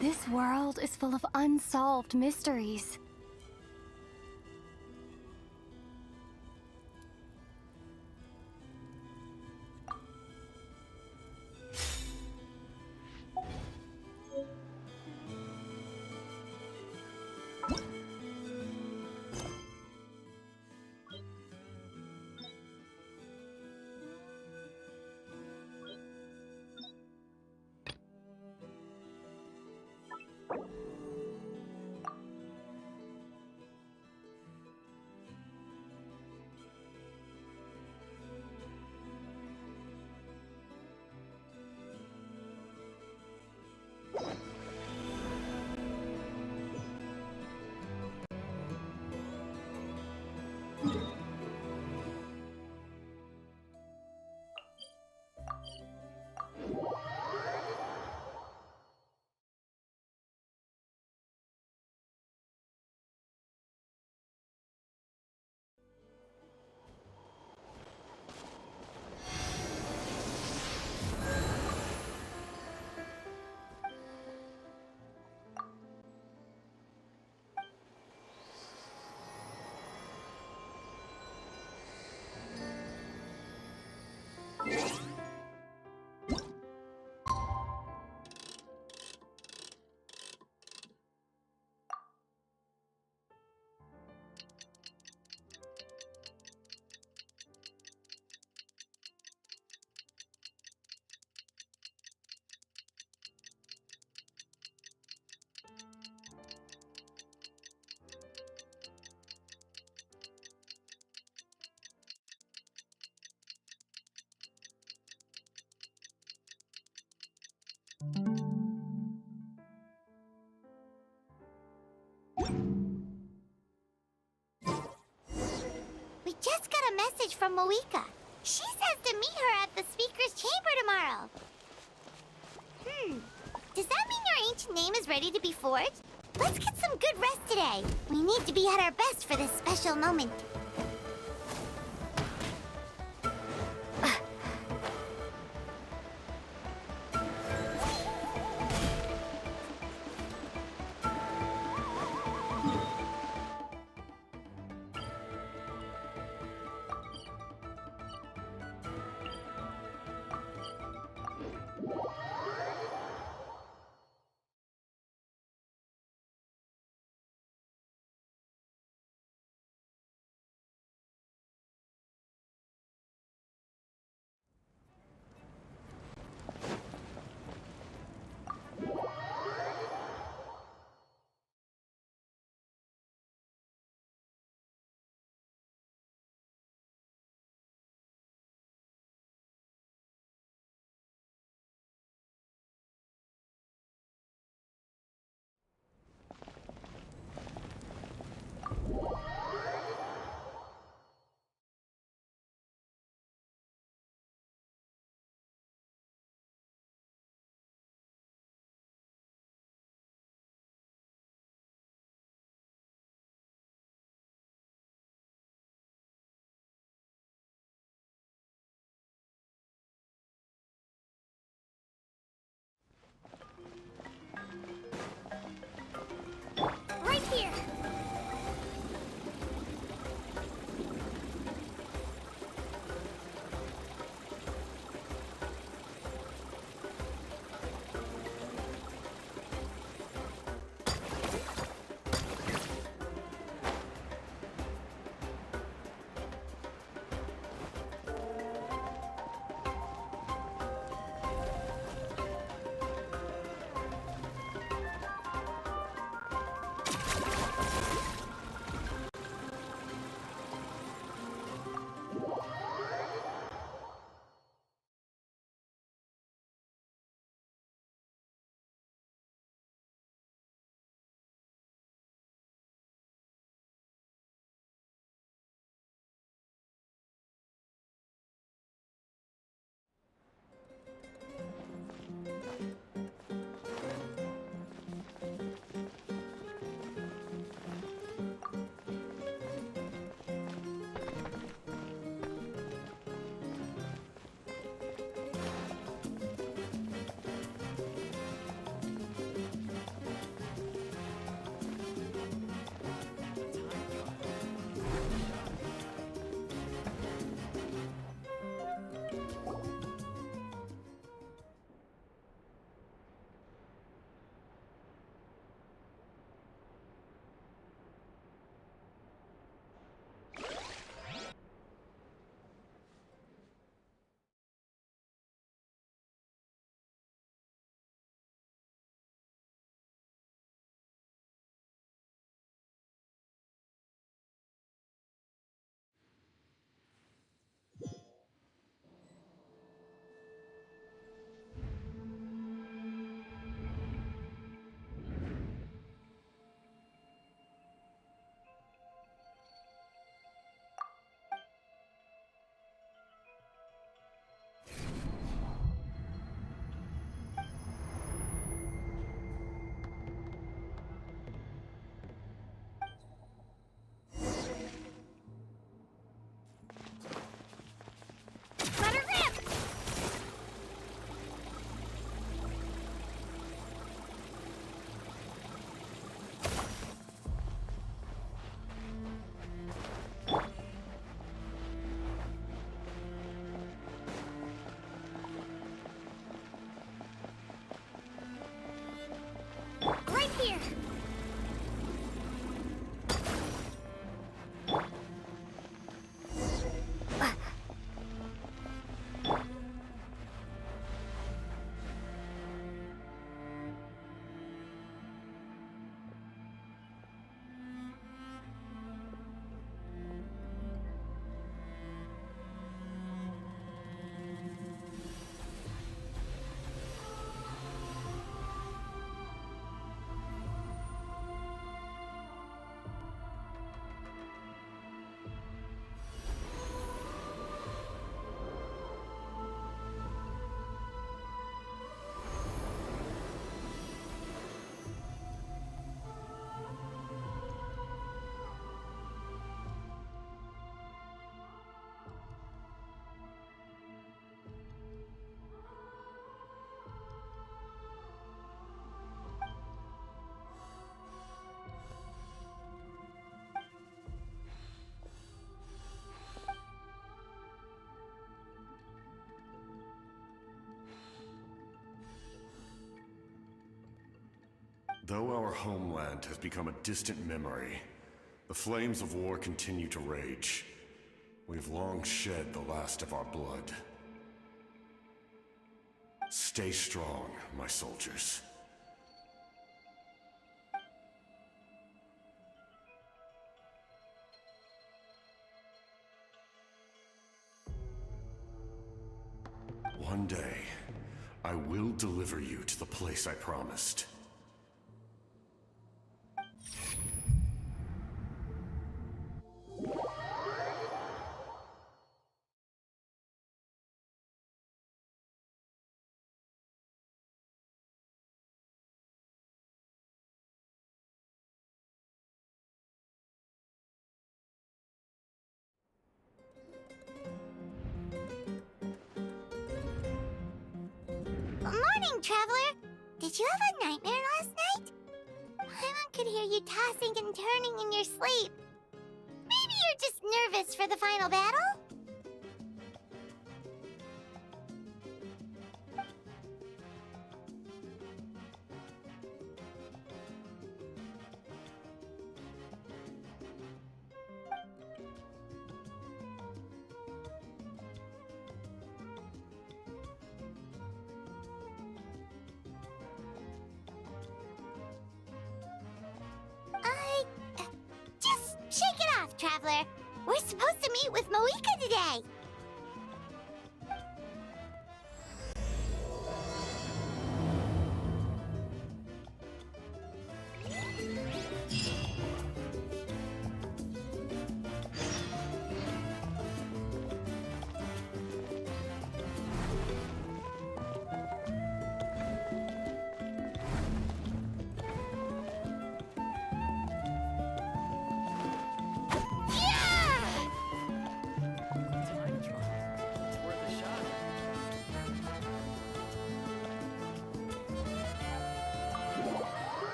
This world is full of unsolved mysteries. We just got a message from Mavuika. She says to meet her at the speaker's chamber tomorrow. Does that mean your ancient name is ready to be forged? Let's get some good rest today. We need to be at our best for this special moment. Though our homeland has become a distant memory, the flames of war continue to rage. We've long shed the last of our blood. Stay strong, my soldiers. One day, I will deliver you to the place I promised. Morning, Traveler! Did you have a nightmare last night? Paimon could hear you tossing and turning in your sleep. Maybe you're just nervous for the final battle? Just shake it off, Traveler. We're supposed to meet with Mavuika today.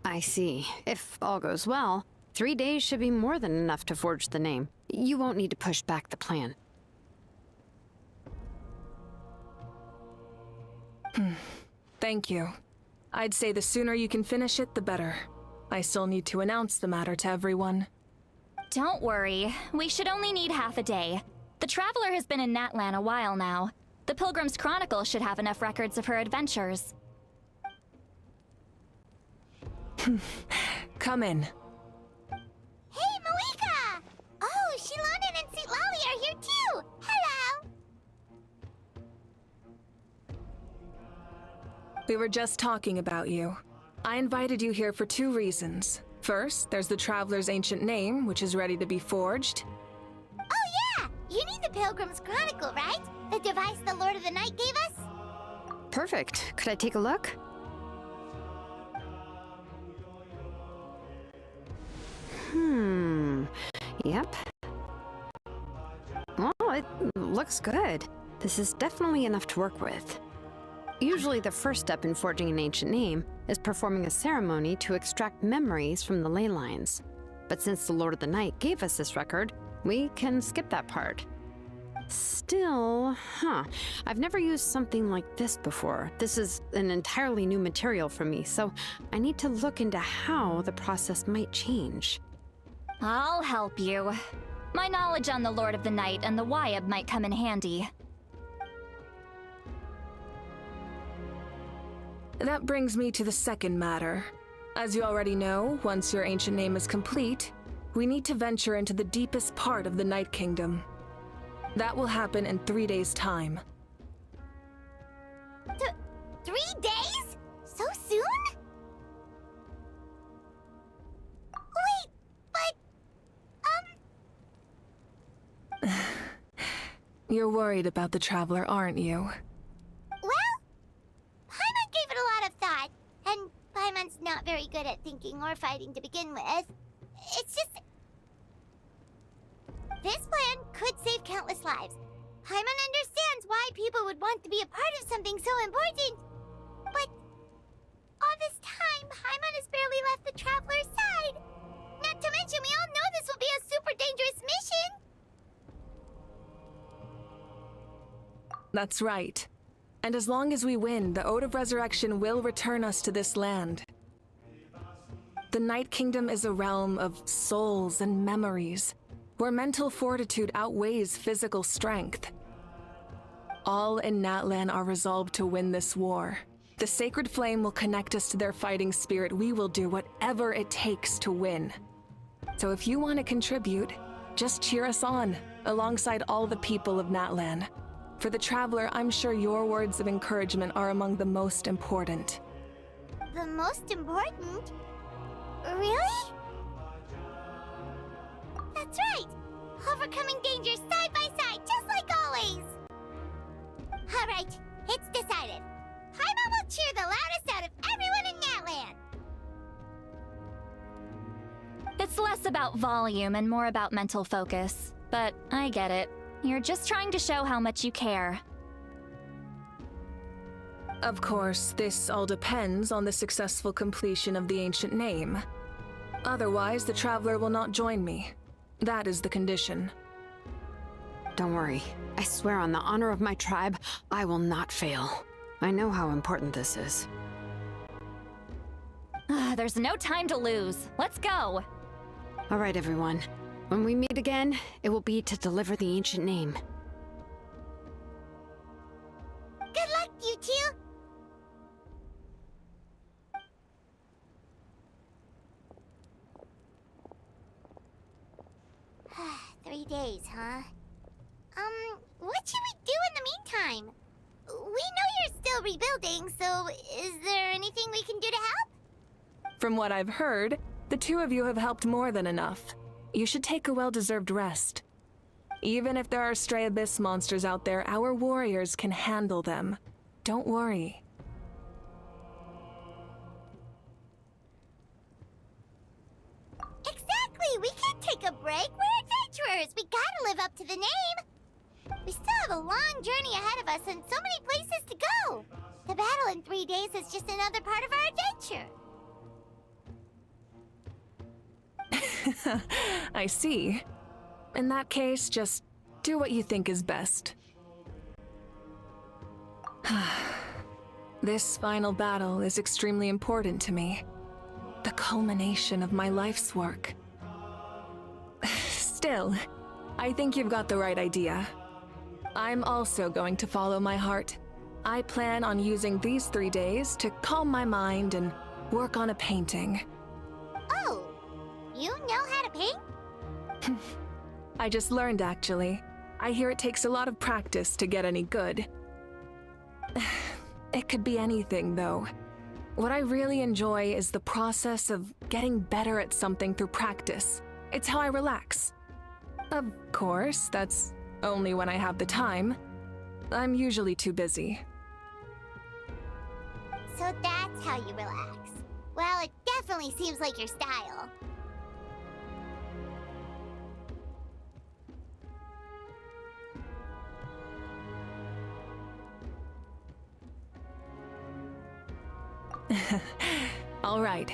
I see. If all goes well, 3 days should be more than enough to forge the name. You won't need to push back the plan. Thank you. I'd say the sooner you can finish it, the better. I still need to announce the matter to everyone. Don't worry. We should only need half a day. The Traveler has been in Natlan a while now. The Pilgrim's Chronicle should have enough records of her adventures. Come in. We were just talking about you. I invited you here for two reasons. First, there's the Traveler's ancient name, which is ready to be forged. Oh yeah! You need the Pilgrim's Chronicle, right? The device the Lord of the Night gave us? Perfect. Could I take a look? Yep. Well, it looks good. This is definitely enough to work with. Usually the first step in forging an ancient name is performing a ceremony to extract memories from the ley lines. But since the Lord of the Night gave us this record, we can skip that part. Still, I've never used something like this before. This is an entirely new material for me, so I need to look into how the process might change. I'll help you. My knowledge on the Lord of the Night and the Wyab might come in handy. That brings me to the second matter. As you already know, once your ancient name is complete, we need to venture into the deepest part of the Night Kingdom. That will happen in 3 days' time. 3 days? So soon? Wait, but... You're worried about the Traveler, aren't you? Well, Paimon gave it a lot of thought, and Paimon's not very good at thinking or fighting to begin with. It's just... This plan could save countless lives. Paimon understands why people would want to be a part of something so important. But all this time, Paimon has barely left the Traveler's side. Not to mention, we all know this will be a super dangerous mission. That's right. And as long as we win, the Ode of Resurrection will return us to this land. The Night Kingdom is a realm of souls and memories, where mental fortitude outweighs physical strength. All in Natlan are resolved to win this war. The sacred flame will connect us to their fighting spirit. We will do whatever it takes to win. So if you want to contribute, just cheer us on, alongside all the people of Natlan. For the Traveler, I'm sure your words of encouragement are among the most important. The most important? Really? That's right! Overcoming dangers side by side, just like always! Alright, it's decided. Paimon will cheer the loudest out of everyone in Natlan! It's less about volume and more about mental focus. But I get it. You're just trying to show how much you care. Of course, this all depends on the successful completion of the ancient name. Otherwise, the Traveler will not join me. That is the condition. Don't worry. I swear on the honor of my tribe, I will not fail. I know how important this is. There's no time to lose. Let's go! All right, everyone. When we meet again, it will be to deliver the ancient name. Good luck, you two! 3 days, huh? What should we do in the meantime? We know you're still rebuilding, so is there anything we can do to help? From what I've heard, the two of you have helped more than enough. You should take a well-deserved rest. Even if there are stray abyss monsters out there, our warriors can handle them. Don't worry. Exactly! We can't take a break! We're adventurers! We gotta live up to the name! We still have a long journey ahead of us and so many places to go! The battle in 3 days is just another part of our adventure. I see. In that case, just do what you think is best. This final battle is extremely important to me. The culmination of my life's work. Still, I think you've got the right idea. I'm also going to follow my heart. I plan on using these 3 days to calm my mind and work on a painting. Oh, you know how to paint? I just learned, actually. I hear it takes a lot of practice to get any good. It could be anything, though. What I really enjoy is the process of getting better at something through practice. It's how I relax. Of course, that's only when I have the time. I'm usually too busy. So that's how you relax. Well, it definitely seems like your style. All right,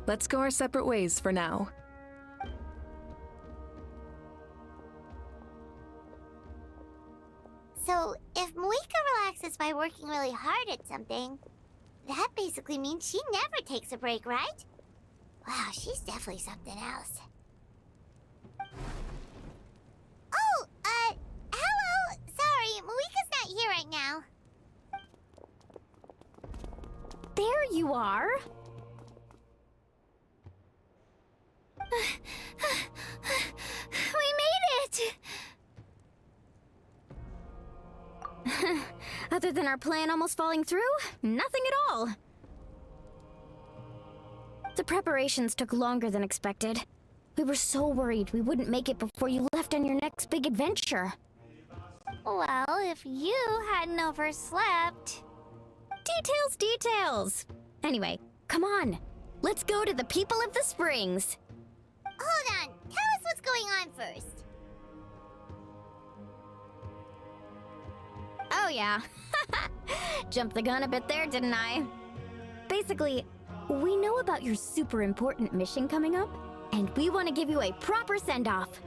let's go our separate ways for now. So, if Mavuika relaxes by working really hard at something, that basically means she never takes a break, right? Wow, she's definitely something else. Oh, hello! Sorry, Mavuika's not here right now. There you are. We made it! Other than our plan almost falling through, nothing at all. The preparations took longer than expected. We were so worried we wouldn't make it before you left on your next big adventure. Well, if you hadn't overslept... Details! Anyway, come on. Let's go to the people of the springs. Hold on, tell us what's going on first. Oh yeah. Jumped the gun a bit there, didn't I? Basically, we know about your super important mission coming up, and we want to give you a proper send-off.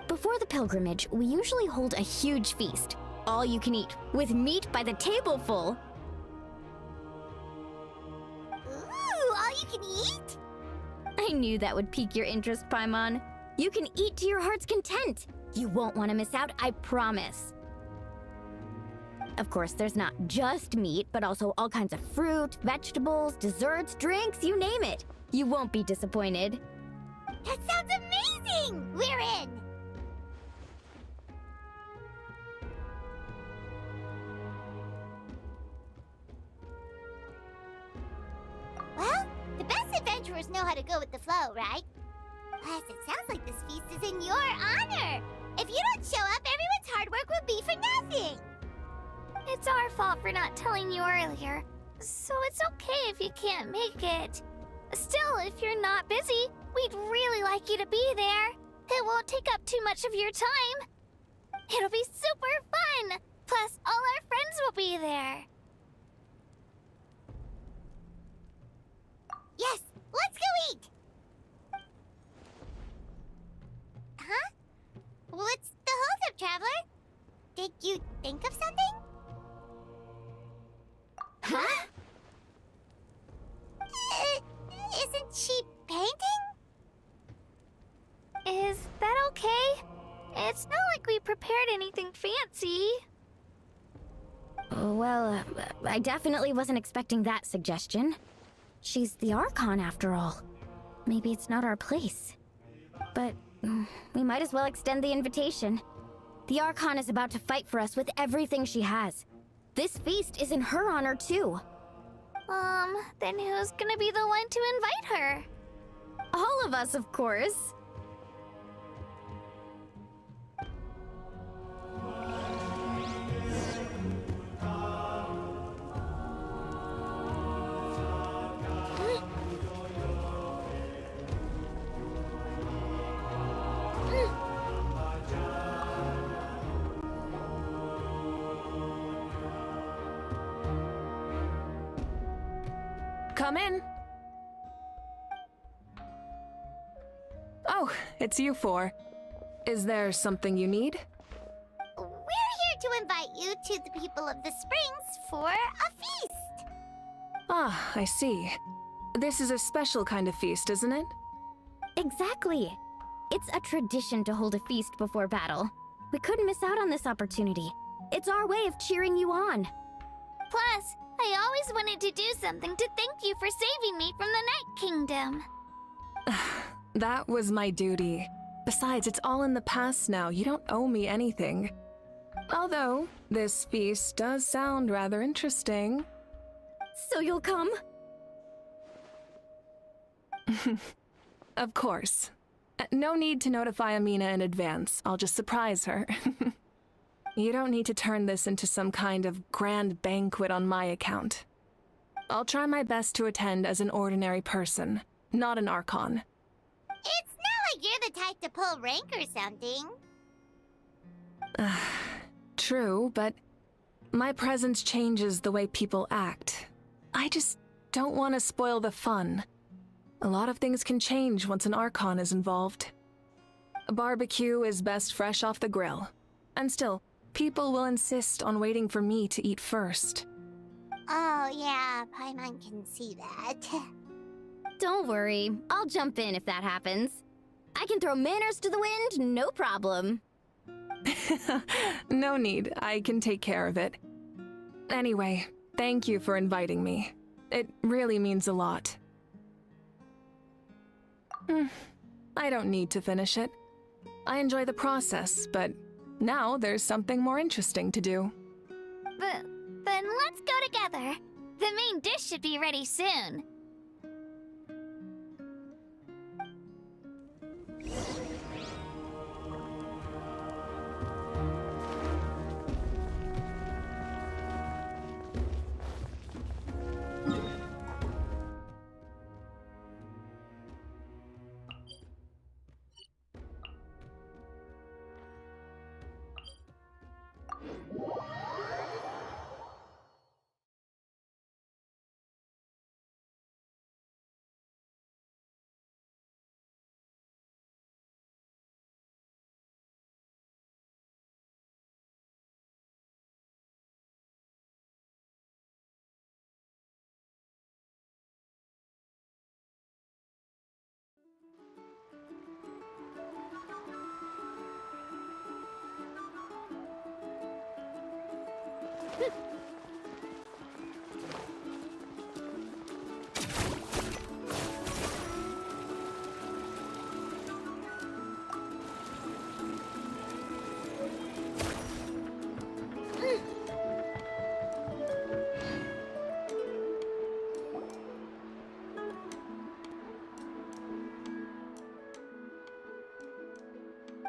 Before the pilgrimage, we usually hold a huge feast. All you can eat, with meat by the tableful. Ooh, all you can eat? I knew that would pique your interest, Paimon. You can eat to your heart's content. You won't want to miss out, I promise. Of course, there's not just meat, but also all kinds of fruit, vegetables, desserts, drinks, you name it. You won't be disappointed. That sounds amazing! We're in! Well, the best adventurers know how to go with the flow, right? Plus, it sounds like this feast is in your honor! If you don't show up, everyone's hard work will be for nothing! It's our fault for not telling you earlier, so it's okay if you can't make it. Still, if you're not busy, we'd really like you to be there. It won't take up too much of your time. It'll be super fun! Plus, all our friends will be there. Yes, let's go eat! Huh? What's the hold-up, Traveler? Did you think of something? Huh? Isn't she painting? Is that okay? It's not like we prepared anything fancy. Well, I definitely wasn't expecting that suggestion. She's the Archon, after all. Maybe it's not our place. But we might as well extend the invitation. The Archon is about to fight for us with everything she has. This feast is in her honor, too. Then who's gonna be the one to invite her? All of us, of course. Come in. Oh, it's you four. Is there something you need? We're here to invite you to the people of the springs for a feast. Ah, I see. This is a special kind of feast, isn't it? Exactly. It's a tradition to hold a feast before battle. We couldn't miss out on this opportunity. It's our way of cheering you on. Plus, I always wanted to do something to thank you for saving me from the Night Kingdom. That was my duty. Besides, it's all in the past now. You don't owe me anything. Although, this feast does sound rather interesting. So you'll come? Of course. No need to notify Amina in advance. I'll just surprise her. You don't need to turn this into some kind of grand banquet on my account. I'll try my best to attend as an ordinary person, not an Archon. It's not like you're the type to pull rank or something. True, but my presence changes the way people act. I just don't want to spoil the fun. A lot of things can change once an Archon is involved. A barbecue is best fresh off the grill. And still, people will insist on waiting for me to eat first. Oh yeah, Paimon can see that. Don't worry, I'll jump in if that happens. I can throw manners to the wind, no problem. No need, I can take care of it. Anyway, thank you for inviting me. It really means a lot. I don't need to finish it. I enjoy the process, but now there's something more interesting to do. But then let's go together. The main dish should be ready soon.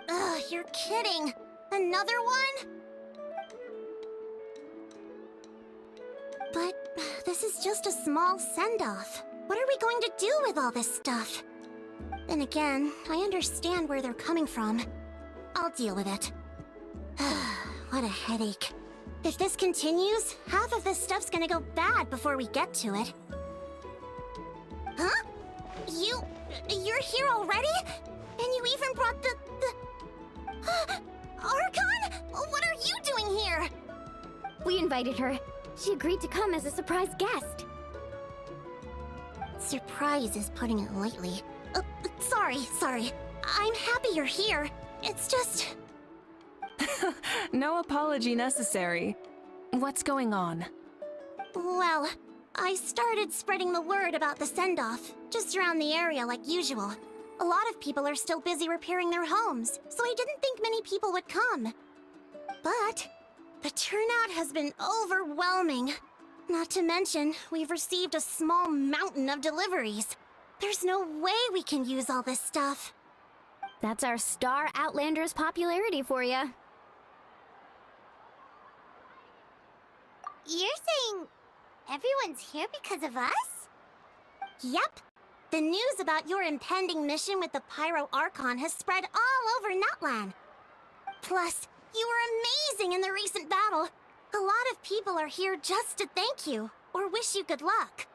Ugh, you're kidding. Another one? But this is just a small send-off. What are we going to do with all this stuff? Then again, I understand where they're coming from. I'll deal with it. What a headache. If this continues, half of this stuff's gonna go bad before we get to it. Huh? You're here already? And you even brought the... Archon? What are you doing here? We invited her. She agreed to come as a surprise guest. Surprise is putting it lightly. Sorry. I'm happy you're here. It's just... No apology necessary. What's going on? Well, I started spreading the word about the send-off, just around the area like usual. A lot of people are still busy repairing their homes, so I didn't think many people would come. But the turnout has been overwhelming. Not to mention, we've received a small mountain of deliveries. There's no way we can use all this stuff. That's our star Outlander's popularity for you. You're saying everyone's here because of us? Yep. The news about your impending mission with the Pyro Archon has spread all over Nutland. Plus, you were amazing in the recent battle. A lot of people are here just to thank you, or wish you good luck.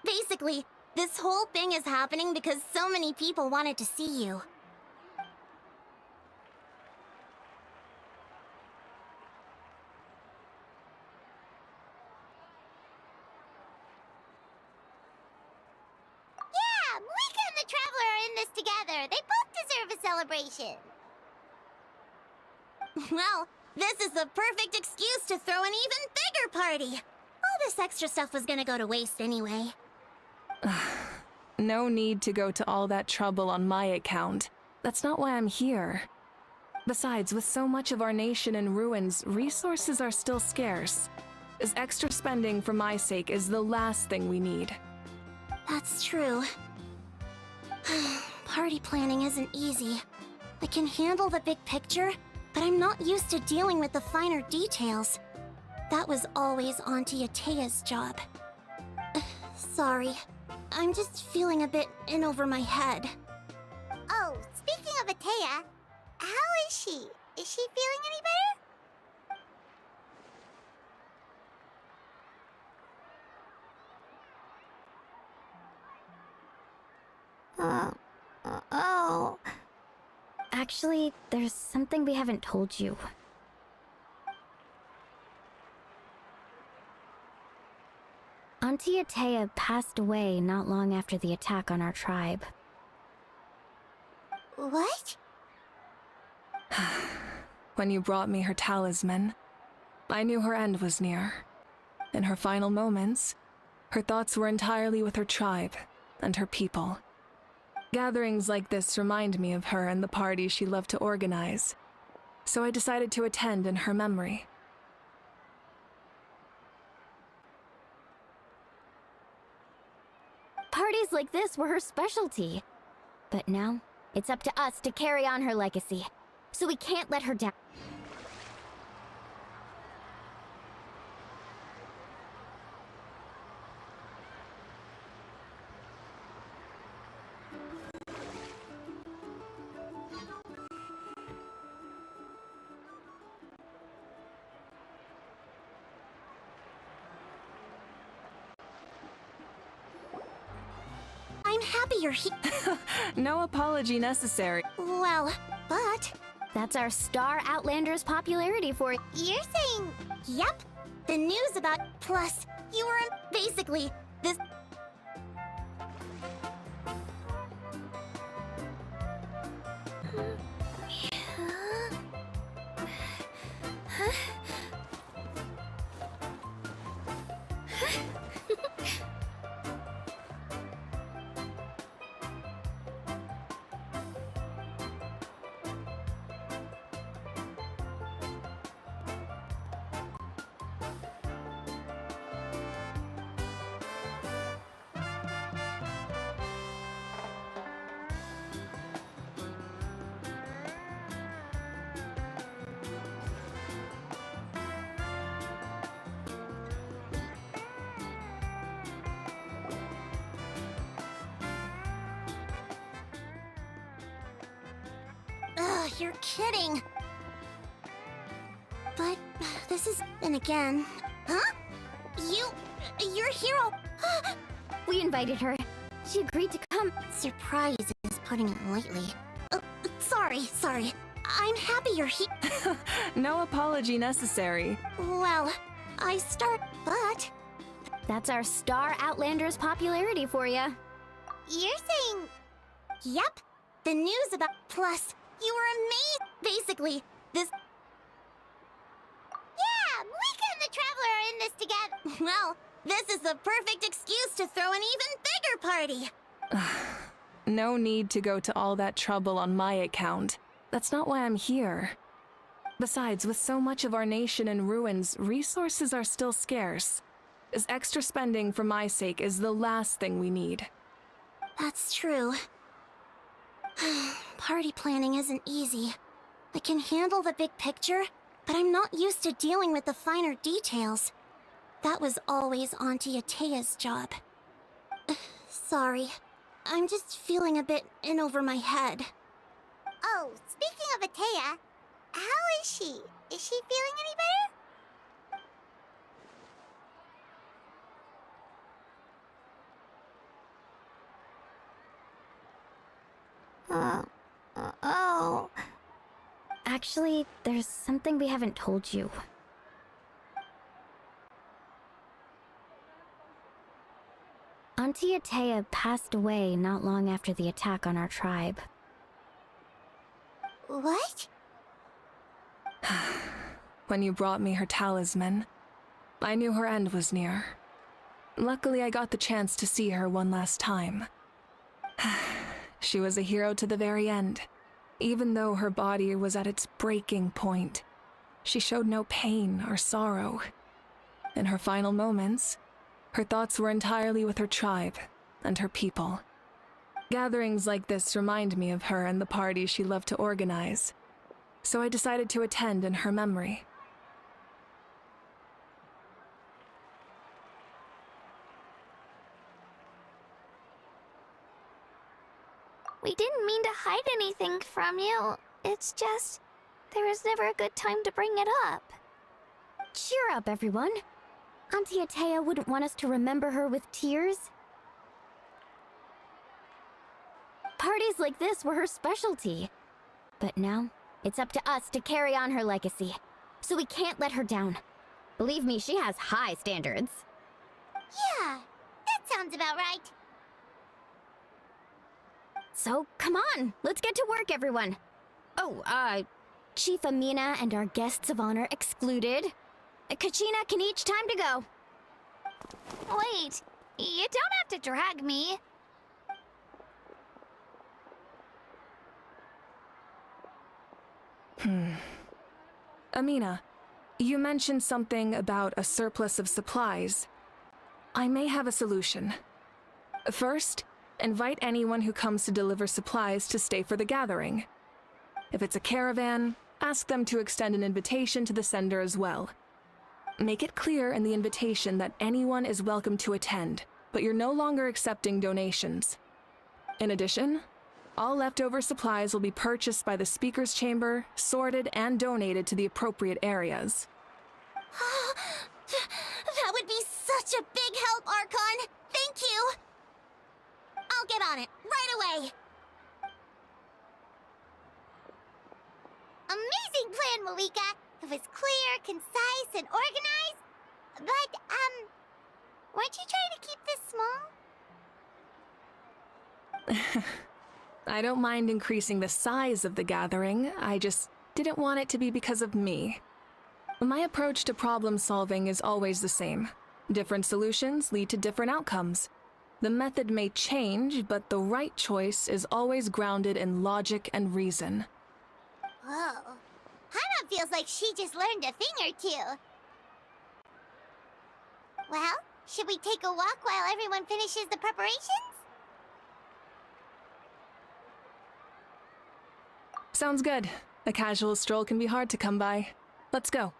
Basically, this whole thing is happening because so many people wanted to see you. Yeah, Muika and the Traveler are in this together. They both deserve a celebration. Well, this is the perfect excuse to throw an even bigger party. All this extra stuff was gonna go to waste anyway. No need to go to all that trouble on my account. That's not why I'm here. Besides, with so much of our nation in ruins, resources are still scarce. As extra spending for my sake is the last thing we need. That's true. Party planning isn't easy. I can handle the big picture, but I'm not used to dealing with the finer details. That was always Auntie Atea's job. Sorry. I'm just feeling a bit in over my head. Oh, speaking of Atea, how is she? Is she feeling any better? Oh. Actually, there's something we haven't told you. Auntie Atea passed away not long after the attack on our tribe. What? When you brought me her talisman, I knew her end was near. In her final moments, her thoughts were entirely with her tribe and her people. Gatherings like this remind me of her and the parties she loved to organize, so I decided to attend in her memory. Parties like this were her specialty. But now, it's up to us to carry on her legacy, so we can't let her down. I'm happy you're here. No apology necessary. Well, but... That's our Star Outlander's popularity for it. You're saying... Yep. The news about... Plus, you were basically... This... Ugh, you're kidding. But this is... And again... Huh? You're a hero. We invited her. She agreed to come. Surprise is putting it lightly. Sorry. I'm happy you're here. No apology necessary. Well, but... That's our Star Outlander's popularity for you. You're saying... Yep. The news about... Plus, you were amazing. Basically, this... Yeah, Muika and the Traveler are in this together. Well, this is the perfect excuse to throw an even bigger party. No need to go to all that trouble on my account. That's not why I'm here. Besides, with so much of our nation in ruins, resources are still scarce. As extra spending for my sake is the last thing we need. That's true. Party planning isn't easy. I can handle the big picture, but I'm not used to dealing with the finer details. That was always Auntie Atea's job. Sorry. I'm just feeling a bit in over my head. Oh, speaking of Atea, how is she? Is she feeling any better? Oh. Actually, there's something we haven't told you. Auntie Atea passed away not long after the attack on our tribe. What? When you brought me her talisman, I knew her end was near. Luckily, I got the chance to see her one last time. She was a hero to the very end, Even though her body was at its breaking point, she showed no pain or sorrow. In her final moments, her thoughts were entirely with her tribe and her people. Gatherings like this remind me of her and the parties she loved to organize, so I decided to attend in her memory. We didn't mean to hide anything from you. It's just, there was never a good time to bring it up. Cheer up, everyone. Auntie Atea wouldn't want us to remember her with tears. Parties like this were her specialty. But now, it's up to us to carry on her legacy. So we can't let her down. Believe me, she has high standards. Yeah, that sounds about right. So, come on, let's get to work, everyone. Oh, Chief Amina and our guests of honor excluded. Kachina can each time to go. Wait, you don't have to drag me. Amina, you mentioned something about a surplus of supplies. I may have a solution. First, invite anyone who comes to deliver supplies to stay for the gathering. If it's a caravan, ask them to extend an invitation to the sender as well. Make it clear in the invitation that anyone is welcome to attend, but you're no longer accepting donations. In addition, all leftover supplies will be purchased by the speaker's chamber, sorted, and donated to the appropriate areas. That would be such a big help, Archon! Thank you! I'll get on it, right away! Amazing plan, Mavuika! It was clear, concise, and organized. But, weren't you trying to keep this small? I don't mind increasing the size of the gathering, I just didn't want it to be because of me. My approach to problem solving is always the same. Different solutions lead to different outcomes. The method may change, but the right choice is always grounded in logic and reason. Whoa. Hana feels like she just learned a thing or two. Well, should we take a walk while everyone finishes the preparations? Sounds good. A casual stroll can be hard to come by. Let's go.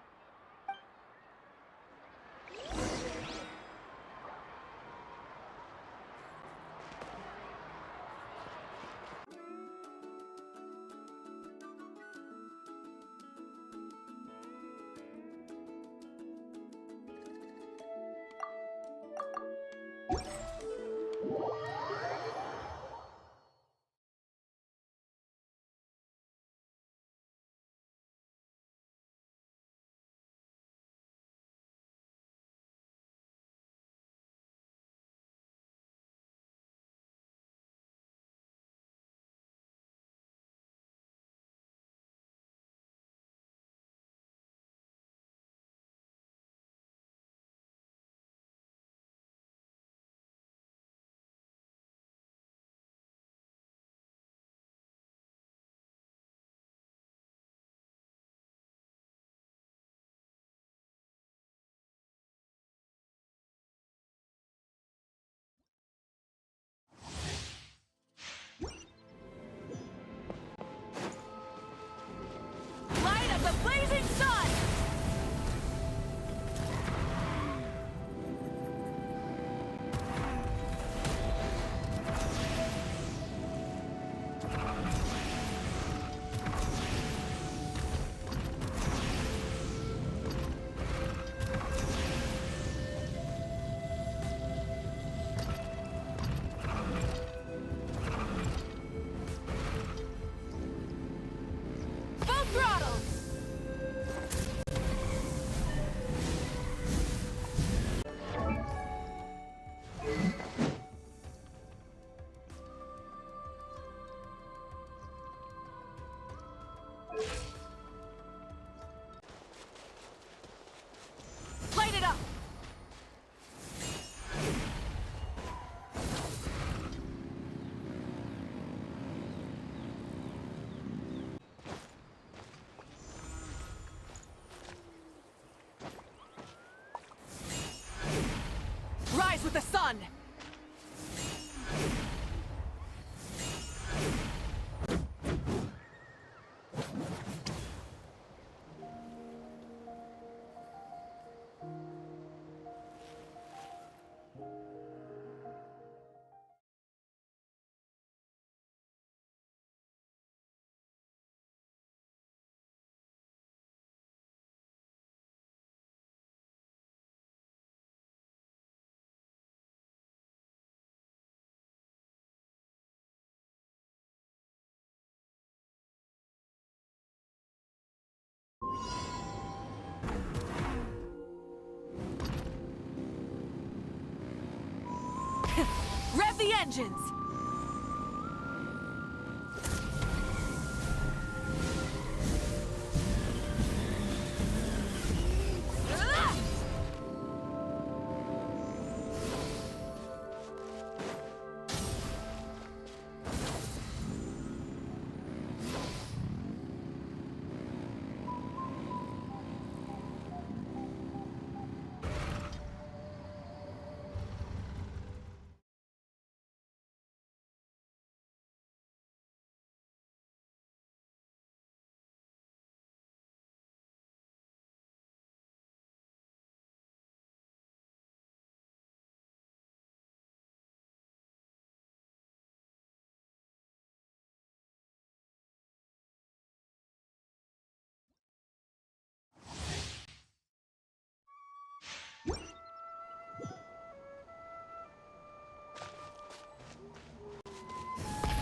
the engines!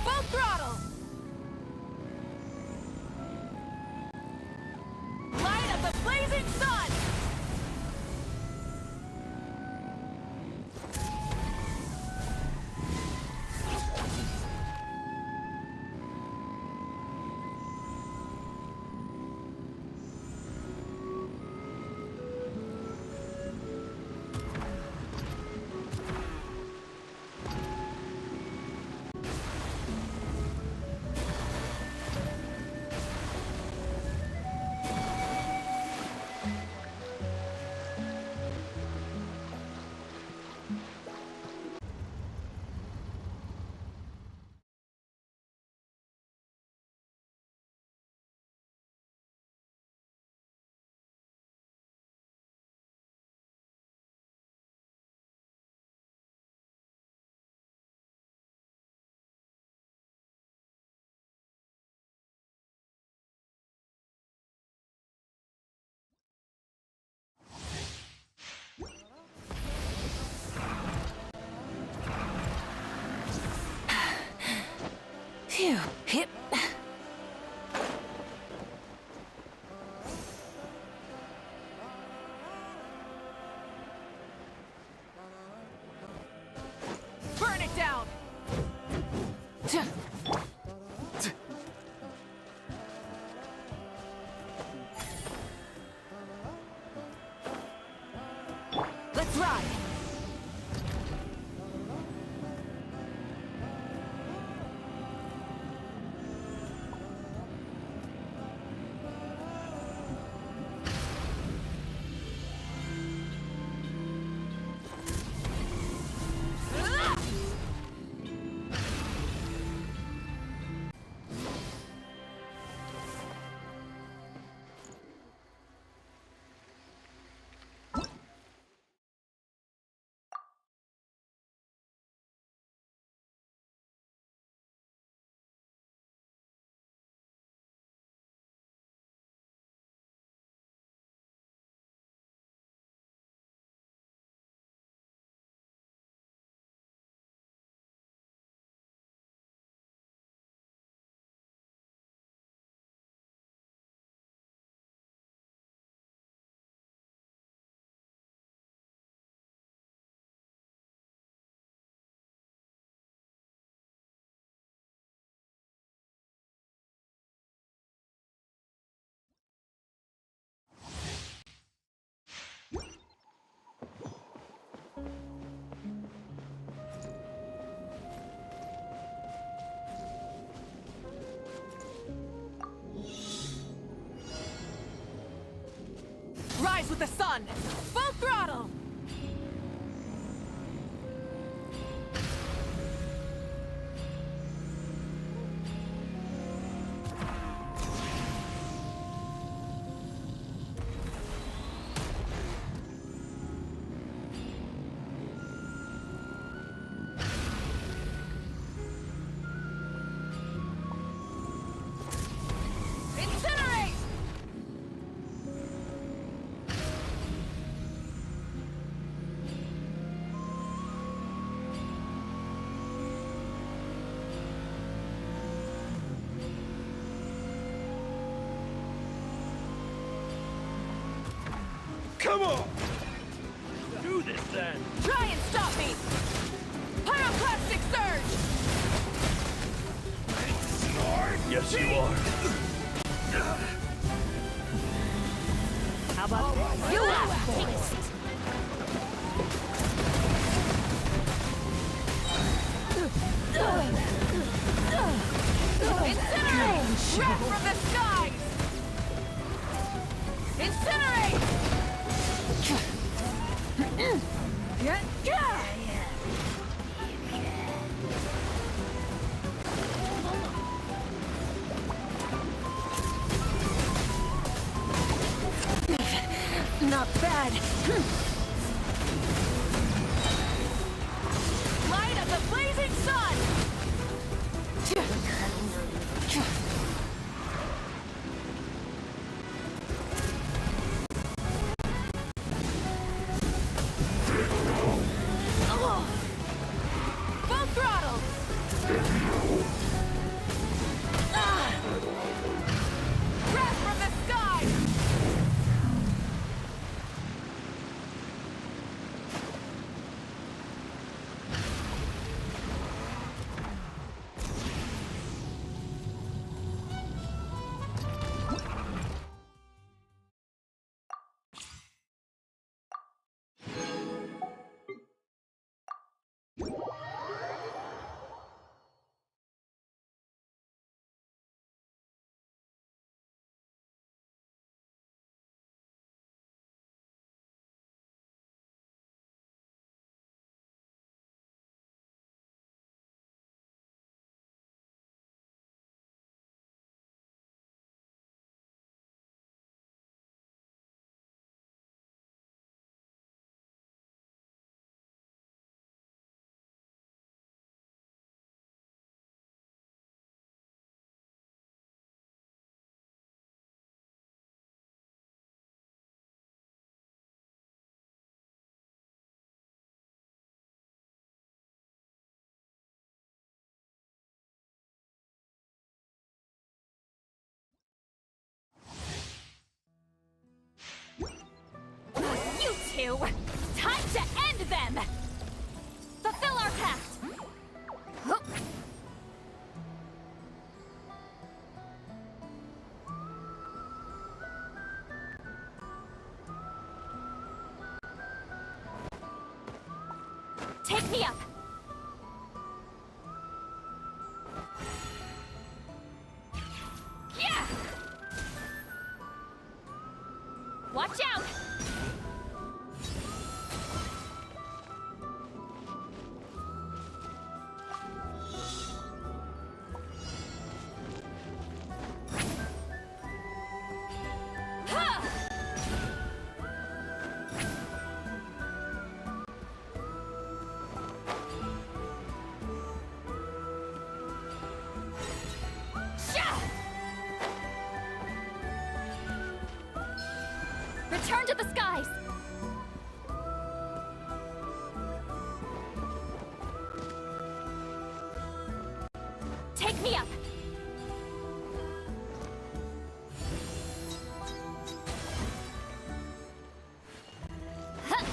Full throttle! Light of the blazing sun! Phew, hip. Burn it down! Let's ride! Rise with the sun! Full throttle! Incinerate! Come on! Do this then! Try and stop me! Pyroclastic surge! Yes, you are. How about you have taste? Incinerate! Wrath from the skies! Incinerate! Not bad. Light of the blazing sun! Full throttle! Breath from the sky! You two! Time to end them! Fulfill our pact! Hup. Take me up! Yeah! Watch out! Ha! Sha! Return to the skies! Take me up! Huh.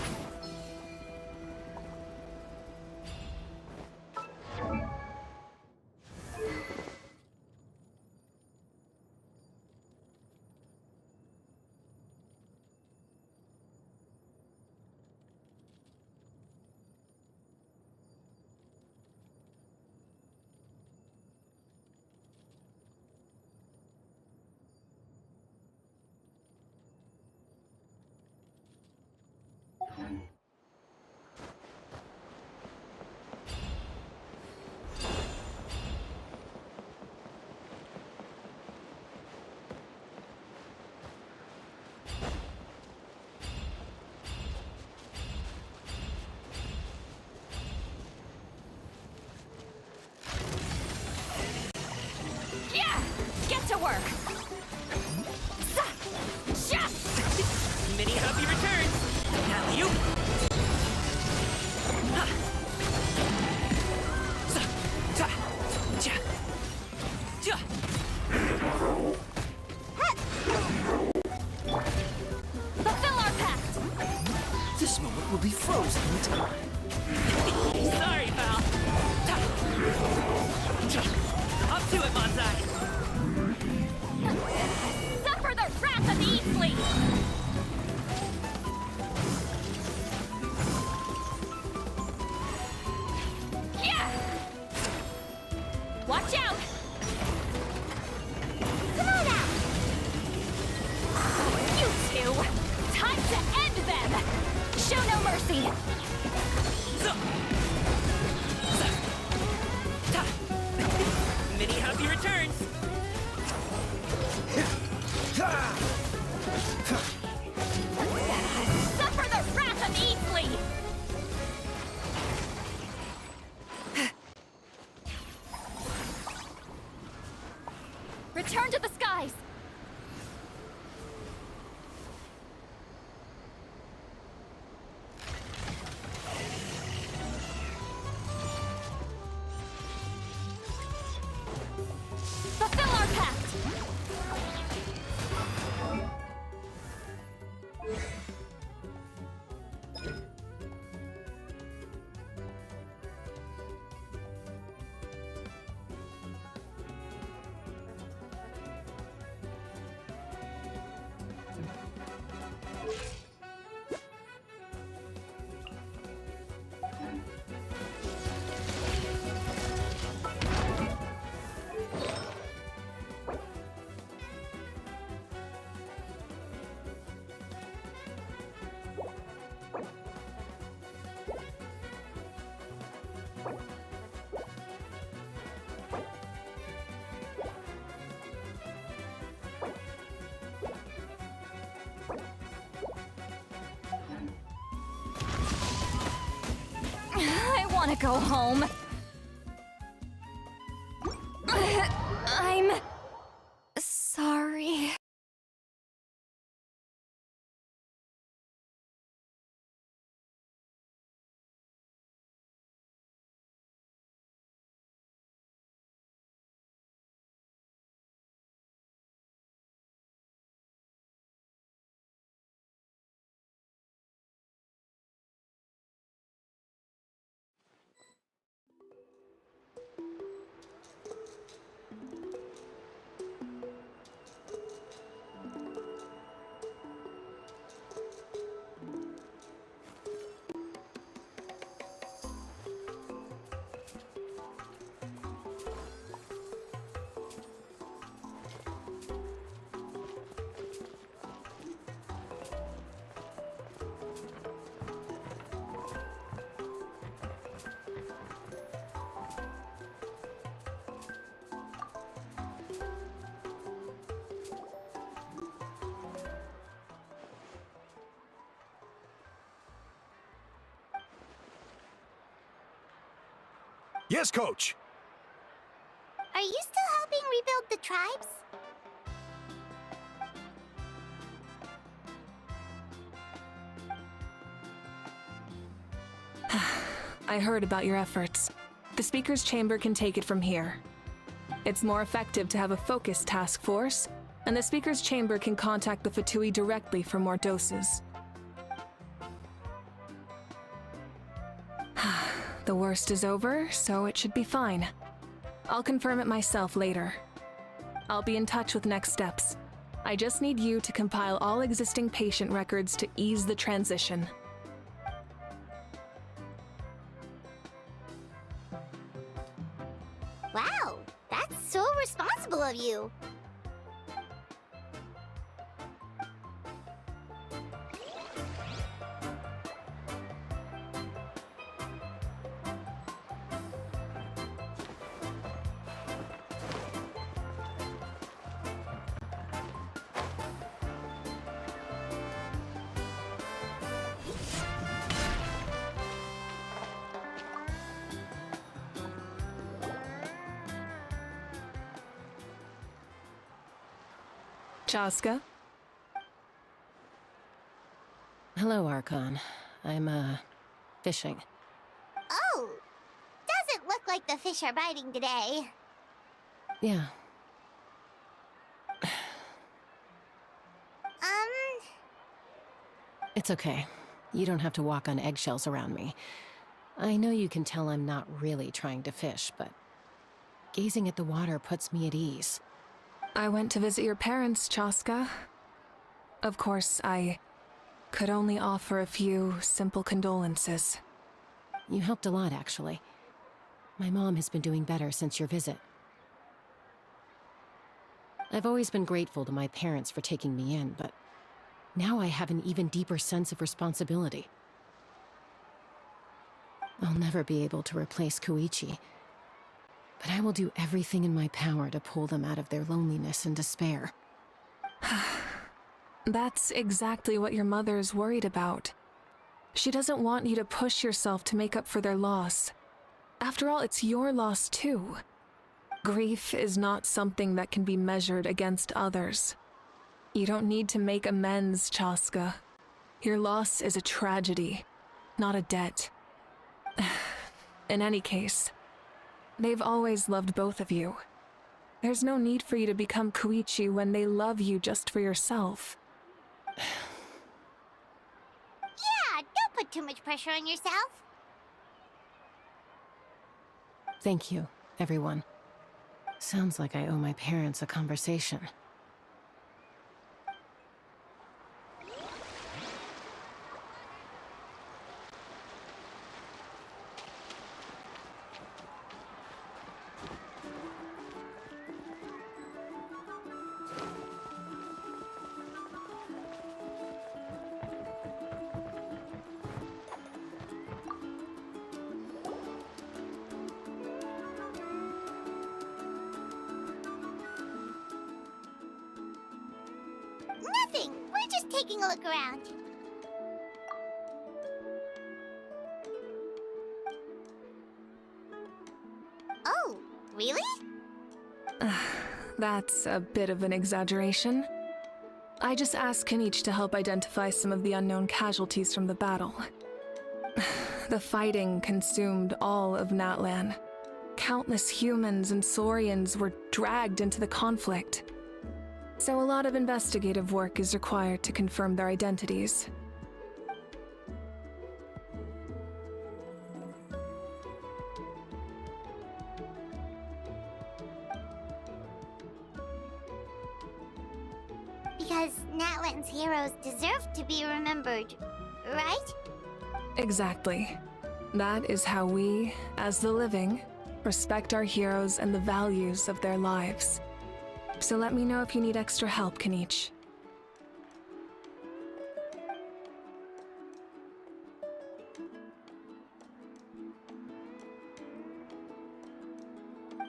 Yeah! Get to work! Many happy returns! Now you! Fulfill our pact! This moment will be frozen in time. Sorry, pal. Return to the skies! Fulfill our pact! I want to go home. I'm sorry. Yes, Coach. Are you still helping rebuild the tribes? I heard about your efforts. The Speaker's Chamber can take it from here. It's more effective to have a focused task force, and the Speaker's Chamber can contact the Fatui directly for more doses. The worst is over, so it should be fine. I'll confirm it myself later. I'll be in touch with next steps. I just need you to compile all existing patient records to ease the transition. Wow, that's so responsible of you. Chaska? Hello, Archon. I'm, fishing. Oh, doesn't look like the fish are biting today. Yeah. It's okay. You don't have to walk on eggshells around me. I know you can tell I'm not really trying to fish, but gazing at the water puts me at ease. I went to visit your parents, Chaska. Of course, I could only offer a few simple condolences. You helped a lot, actually. My mom has been doing better since your visit. I've always been grateful to my parents for taking me in, but now I have an even deeper sense of responsibility. I'll never be able to replace Koichi, but I will do everything in my power to pull them out of their loneliness and despair. That's exactly what your mother's worried about. She doesn't want you to push yourself to make up for their loss. After all, it's your loss too. Grief is not something that can be measured against others. You don't need to make amends, Chaska. Your loss is a tragedy, not a debt. In any case, they've always loved both of you. There's no need for you to become Koichi when they love you just for yourself. Yeah, don't put too much pressure on yourself. Thank you, everyone. Sounds like I owe my parents a conversation. Nothing. We're just taking a look around. Oh, really? That's a bit of an exaggeration. I just asked Kenichi to help identify some of the unknown casualties from the battle. The fighting consumed all of Natlan. Countless humans and Saurians were dragged into the conflict. So a lot of investigative work is required to confirm their identities. Because Natlan's heroes deserve to be remembered, right? Exactly. That is how we, as the living, respect our heroes and the values of their lives. So let me know if you need extra help, Kenichi.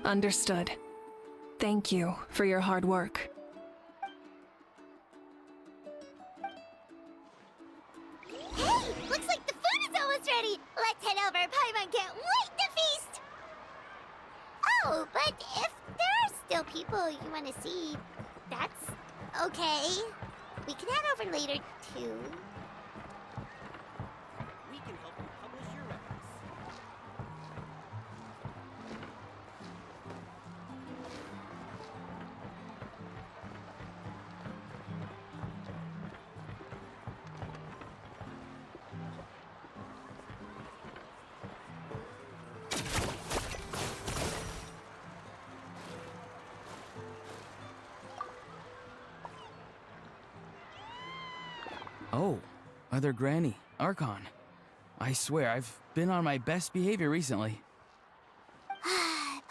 Understood. Thank you for your hard work. Hey, looks like the food is almost ready. Let's head over. Paimon can't wait to feast. Oh, but if there are still people you want to see, that's okay. We can head over later, too. We can help you publish your records. Oh, Other Granny, Archon. I swear, I've been on my best behavior recently.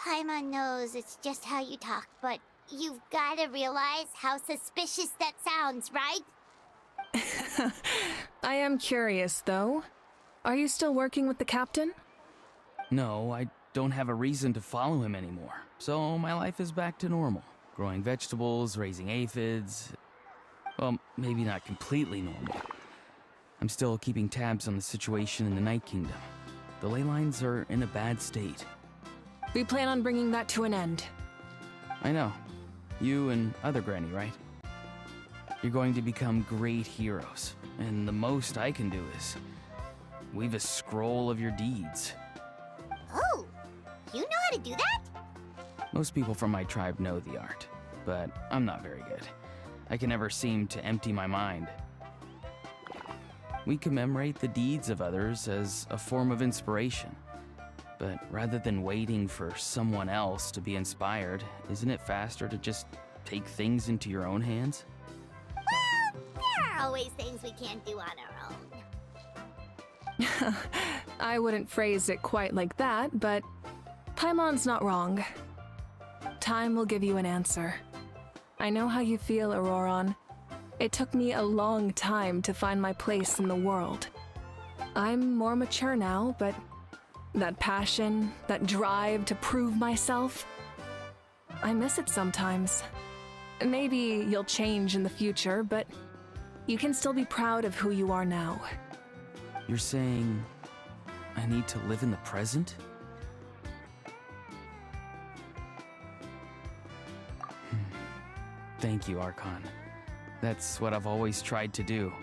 Paimon knows it's just how you talk, but you've got to realize how suspicious that sounds, right? I am curious, though. Are you still working with the captain? No, I don't have a reason to follow him anymore, so my life is back to normal. Growing vegetables, raising aphids. Well, maybe not completely normal. I'm still keeping tabs on the situation in the Night Kingdom. The ley lines are in a bad state. We plan on bringing that to an end. I know. You and Other Granny, right? You're going to become great heroes, and the most I can do is weave a scroll of your deeds. Oh, you know how to do that? Most people from my tribe know the art, but I'm not very good. I can never seem to empty my mind. We commemorate the deeds of others as a form of inspiration. But rather than waiting for someone else to be inspired, isn't it faster to just take things into your own hands? Well, there are always things we can't do on our own. I wouldn't phrase it quite like that, but Paimon's not wrong. Time will give you an answer. I know how you feel, Auroron. It took me a long time to find my place in the world. I'm more mature now, but that passion, that drive to prove myself, I miss it sometimes. Maybe you'll change in the future, but you can still be proud of who you are now. You're saying I need to live in the present? Thank you, Archon. That's what I've always tried to do.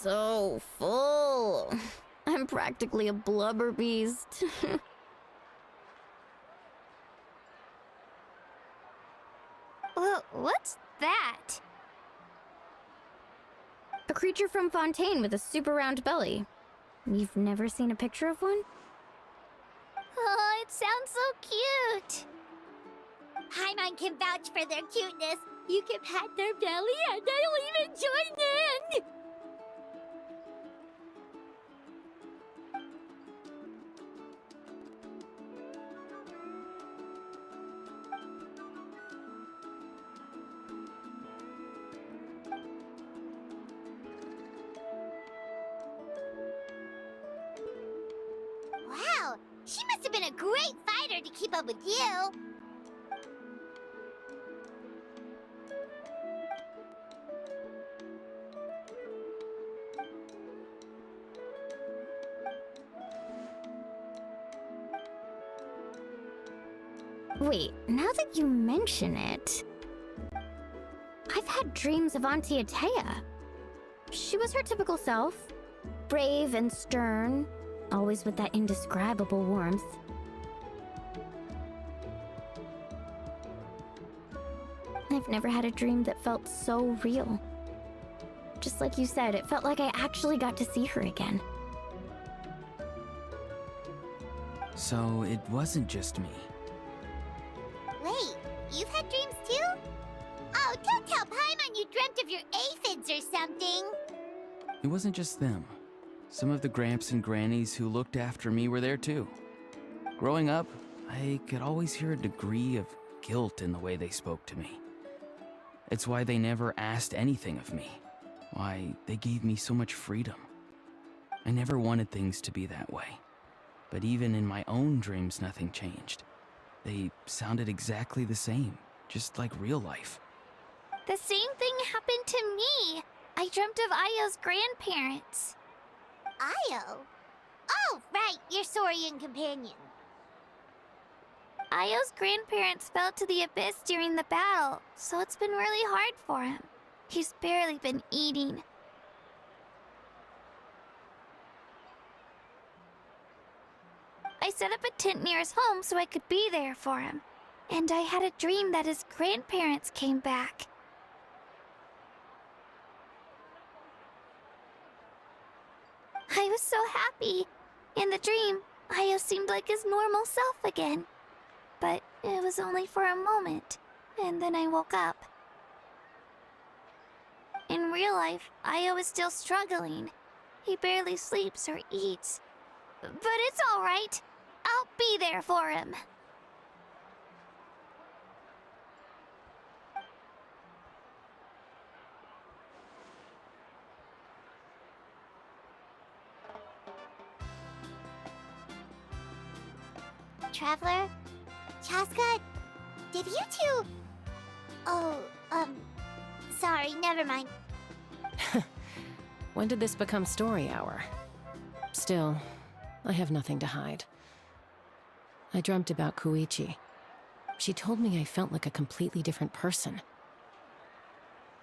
So full. I'm practically a blubber beast. What's that? A creature from Fontaine with a super round belly. You've never seen a picture of one? Oh, it sounds so cute. Paimon can vouch for their cuteness. You can pat their belly and I'll even join in. Wow, she must have been a great fighter to keep up with you. Wait, now that you mention it, I've had dreams of Auntie Atea. She was her typical self, brave and stern, always with that indescribable warmth. I've never had a dream that felt so real. Just like you said, it felt like I actually got to see her again. So it wasn't just me. Wait, you've had dreams too? Oh, don't tell Paimon you dreamt of your aphids or something. It wasn't just them. Some of the Gramps and Grannies who looked after me were there too. Growing up, I could always hear a degree of guilt in the way they spoke to me. It's why they never asked anything of me. Why they gave me so much freedom. I never wanted things to be that way. But even in my own dreams, nothing changed. They sounded exactly the same, just like real life. The same thing happened to me. I dreamt of Ayo's grandparents. Ayo? Oh, right, your Saurian companion. Ayo's grandparents fell to the abyss during the battle, so it's been really hard for him. He's barely been eating. I set up a tent near his home so I could be there for him. And I had a dream that his grandparents came back. I was so happy. In the dream, Ayo seemed like his normal self again. But it was only for a moment, and then I woke up. In real life, Ayo is still struggling. He barely sleeps or eats. But it's all right. I'll be there for him. Traveler? Chaska? Did you two... Oh, sorry, never mind. When did this become story hour? Still, I have nothing to hide. I dreamt about Koichi. She told me I felt like a completely different person.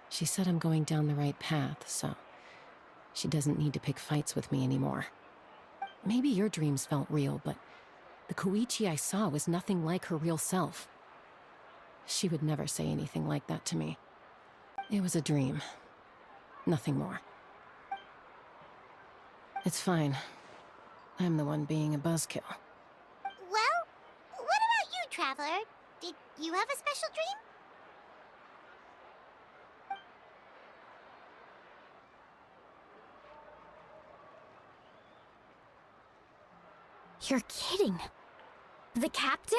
She said I'm going down the right path, so she doesn't need to pick fights with me anymore. Maybe your dreams felt real, but the Koichi I saw was nothing like her real self. She would never say anything like that to me. It was a dream. Nothing more. It's fine. I'm the one being a buzzkill. Well, what about you, Traveler? Did you have a special dream? You're kidding. The captain?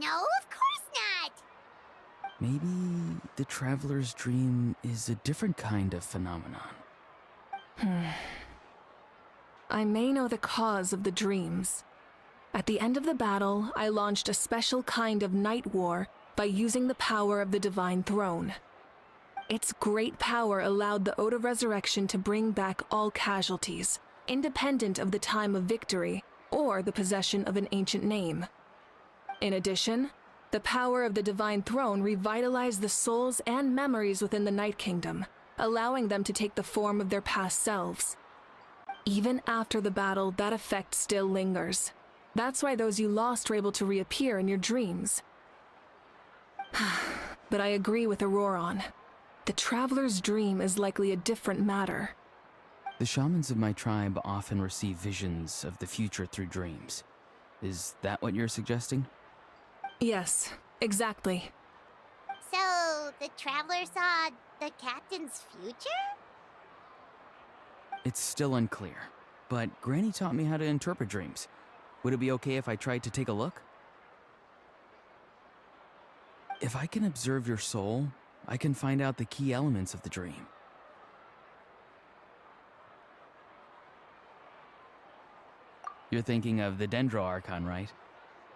No, of course not! Maybe the traveler's dream is a different kind of phenomenon. I may know the cause of the dreams. At the end of the battle, I launched a special kind of night war by using the power of the Divine Throne. Its great power allowed the Ode of Resurrection to bring back all casualties, independent of the time of victory or the possession of an ancient name. In addition, the power of the Divine Throne revitalized the souls and memories within the Night Kingdom, allowing them to take the form of their past selves. Even after the battle, that effect still lingers. That's why those you lost were able to reappear in your dreams. But I agree with Auroron. The Traveler's dream is likely a different matter. The shamans of my tribe often receive visions of the future through dreams. Is that what you're suggesting? Yes, exactly. So, the Traveler saw the captain's future? It's still unclear, but Granny taught me how to interpret dreams. Would it be okay if I tried to take a look? If I can observe your soul, I can find out the key elements of the dream. You're thinking of the Dendro Archon, right?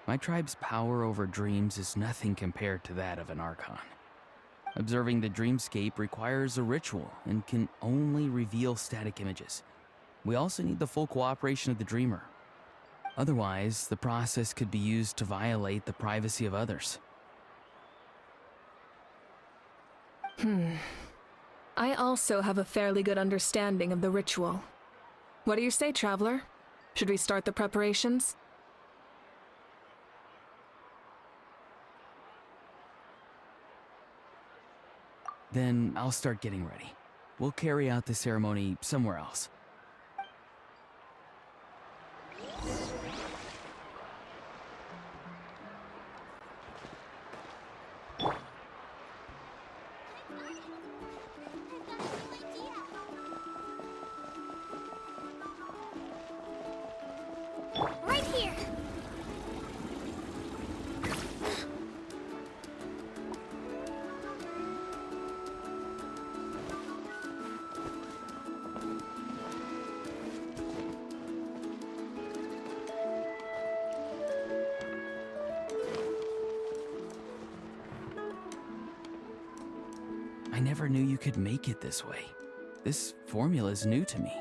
My tribe's power over dreams is nothing compared to that of an Archon. Observing the dreamscape requires a ritual and can only reveal static images. We also need the full cooperation of the dreamer. Otherwise, the process could be used to violate the privacy of others. I also have a fairly good understanding of the ritual. What do you say, Traveler? Should we start the preparations? Then I'll start getting ready. We'll carry out the ceremony somewhere else. Right here! I never knew you could make it this way. This formula is new to me.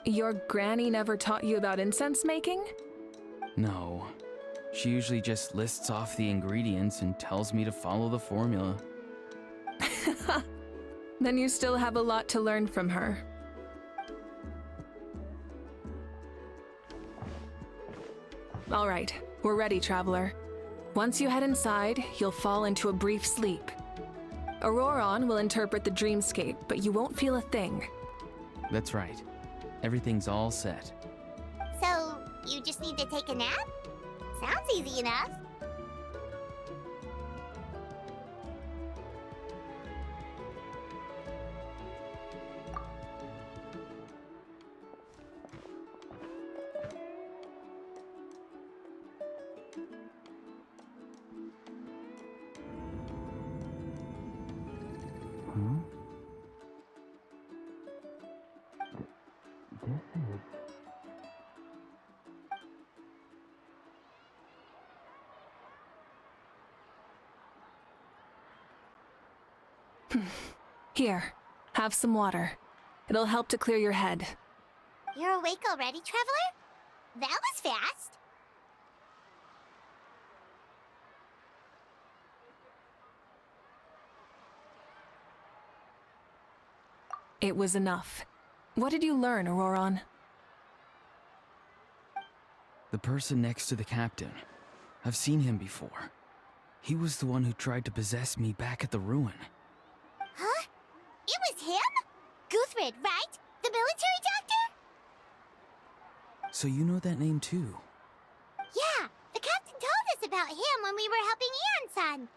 Your granny never taught you about incense making? No. She usually just lists off the ingredients and tells me to follow the formula. Then you still have a lot to learn from her. All right, we're ready, Traveler. Once you head inside, you'll fall into a brief sleep. Auroron will interpret the dreamscape, but you won't feel a thing. That's right. Everything's all set. So, you just need to take a nap? Sounds easy enough. Here, have some water. It'll help to clear your head. You're awake already, Traveler? That was fast. It was enough. What did you learn, Auroron? The person next to the captain. I've seen him before. He was the one who tried to possess me back at the ruin. Huh? It was him? Guthred, right? The military doctor? So you know that name too? Yeah, the captain told us about him when we were helping Eon-san.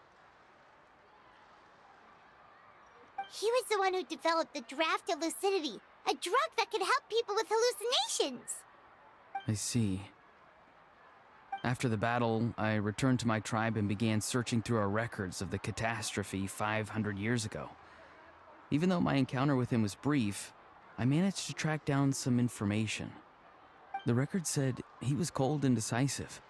He was the one who developed the draft of lucidity, a drug that could help people with hallucinations. I see. After the battle, I returned to my tribe and began searching through our records of the catastrophe 500 years ago. Even though my encounter with him was brief, I managed to track down some information. The record said he was cold and decisive.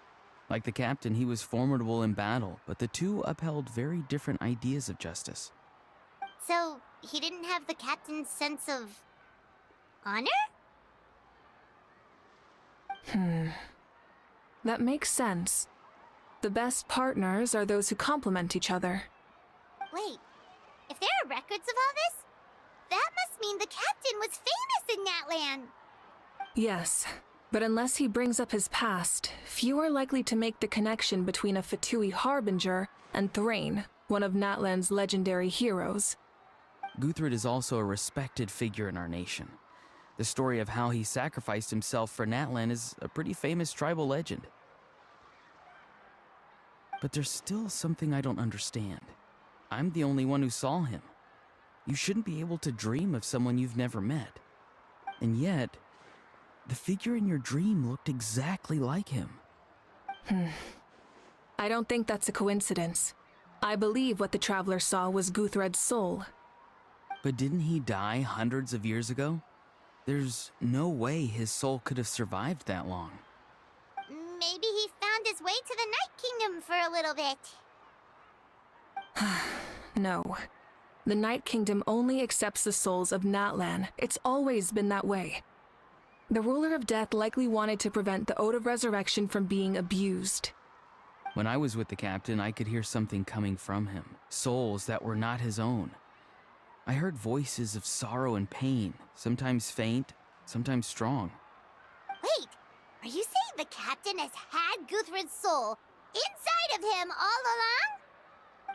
Like the captain, he was formidable in battle, but the two upheld very different ideas of justice. So, he didn't have the captain's sense of honor? That makes sense. The best partners are those who complement each other. Wait, if there are records of all this, that must mean the captain was famous in that land. Yes, but unless he brings up his past, few are likely to make the connection between a Fatui harbinger and Thrain, one of Natlan's legendary heroes. Guthred is also a respected figure in our nation. The story of how he sacrificed himself for Natlan is a pretty famous tribal legend. But there's still something I don't understand. I'm the only one who saw him. You shouldn't be able to dream of someone you've never met. And yet, the figure in your dream looked exactly like him. I don't think that's a coincidence. I believe what the traveler saw was Guthred's soul. But didn't he die hundreds of years ago? There's no way his soul could have survived that long. Maybe he found his way to the Night Kingdom for a little bit. No. The Night Kingdom only accepts the souls of Natlan. It's always been that way. The ruler of death likely wanted to prevent the Ode of Resurrection from being abused. When I was with the captain, I could hear something coming from him. Souls that were not his own. I heard voices of sorrow and pain, sometimes faint, sometimes strong. Wait, are you saying the captain has had Guthred's soul inside of him all along?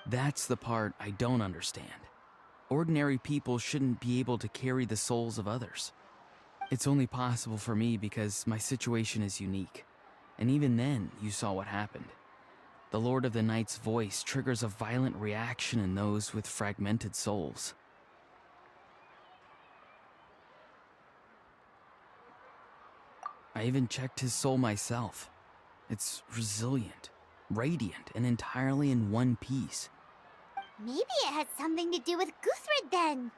That's the part I don't understand. Ordinary people shouldn't be able to carry the souls of others. It's only possible for me because my situation is unique. And even then, you saw what happened. The Lord of the Night's voice triggers a violent reaction in those with fragmented souls. I even checked his soul myself. It's resilient, radiant, and entirely in one piece. Maybe it has something to do with Guthred then.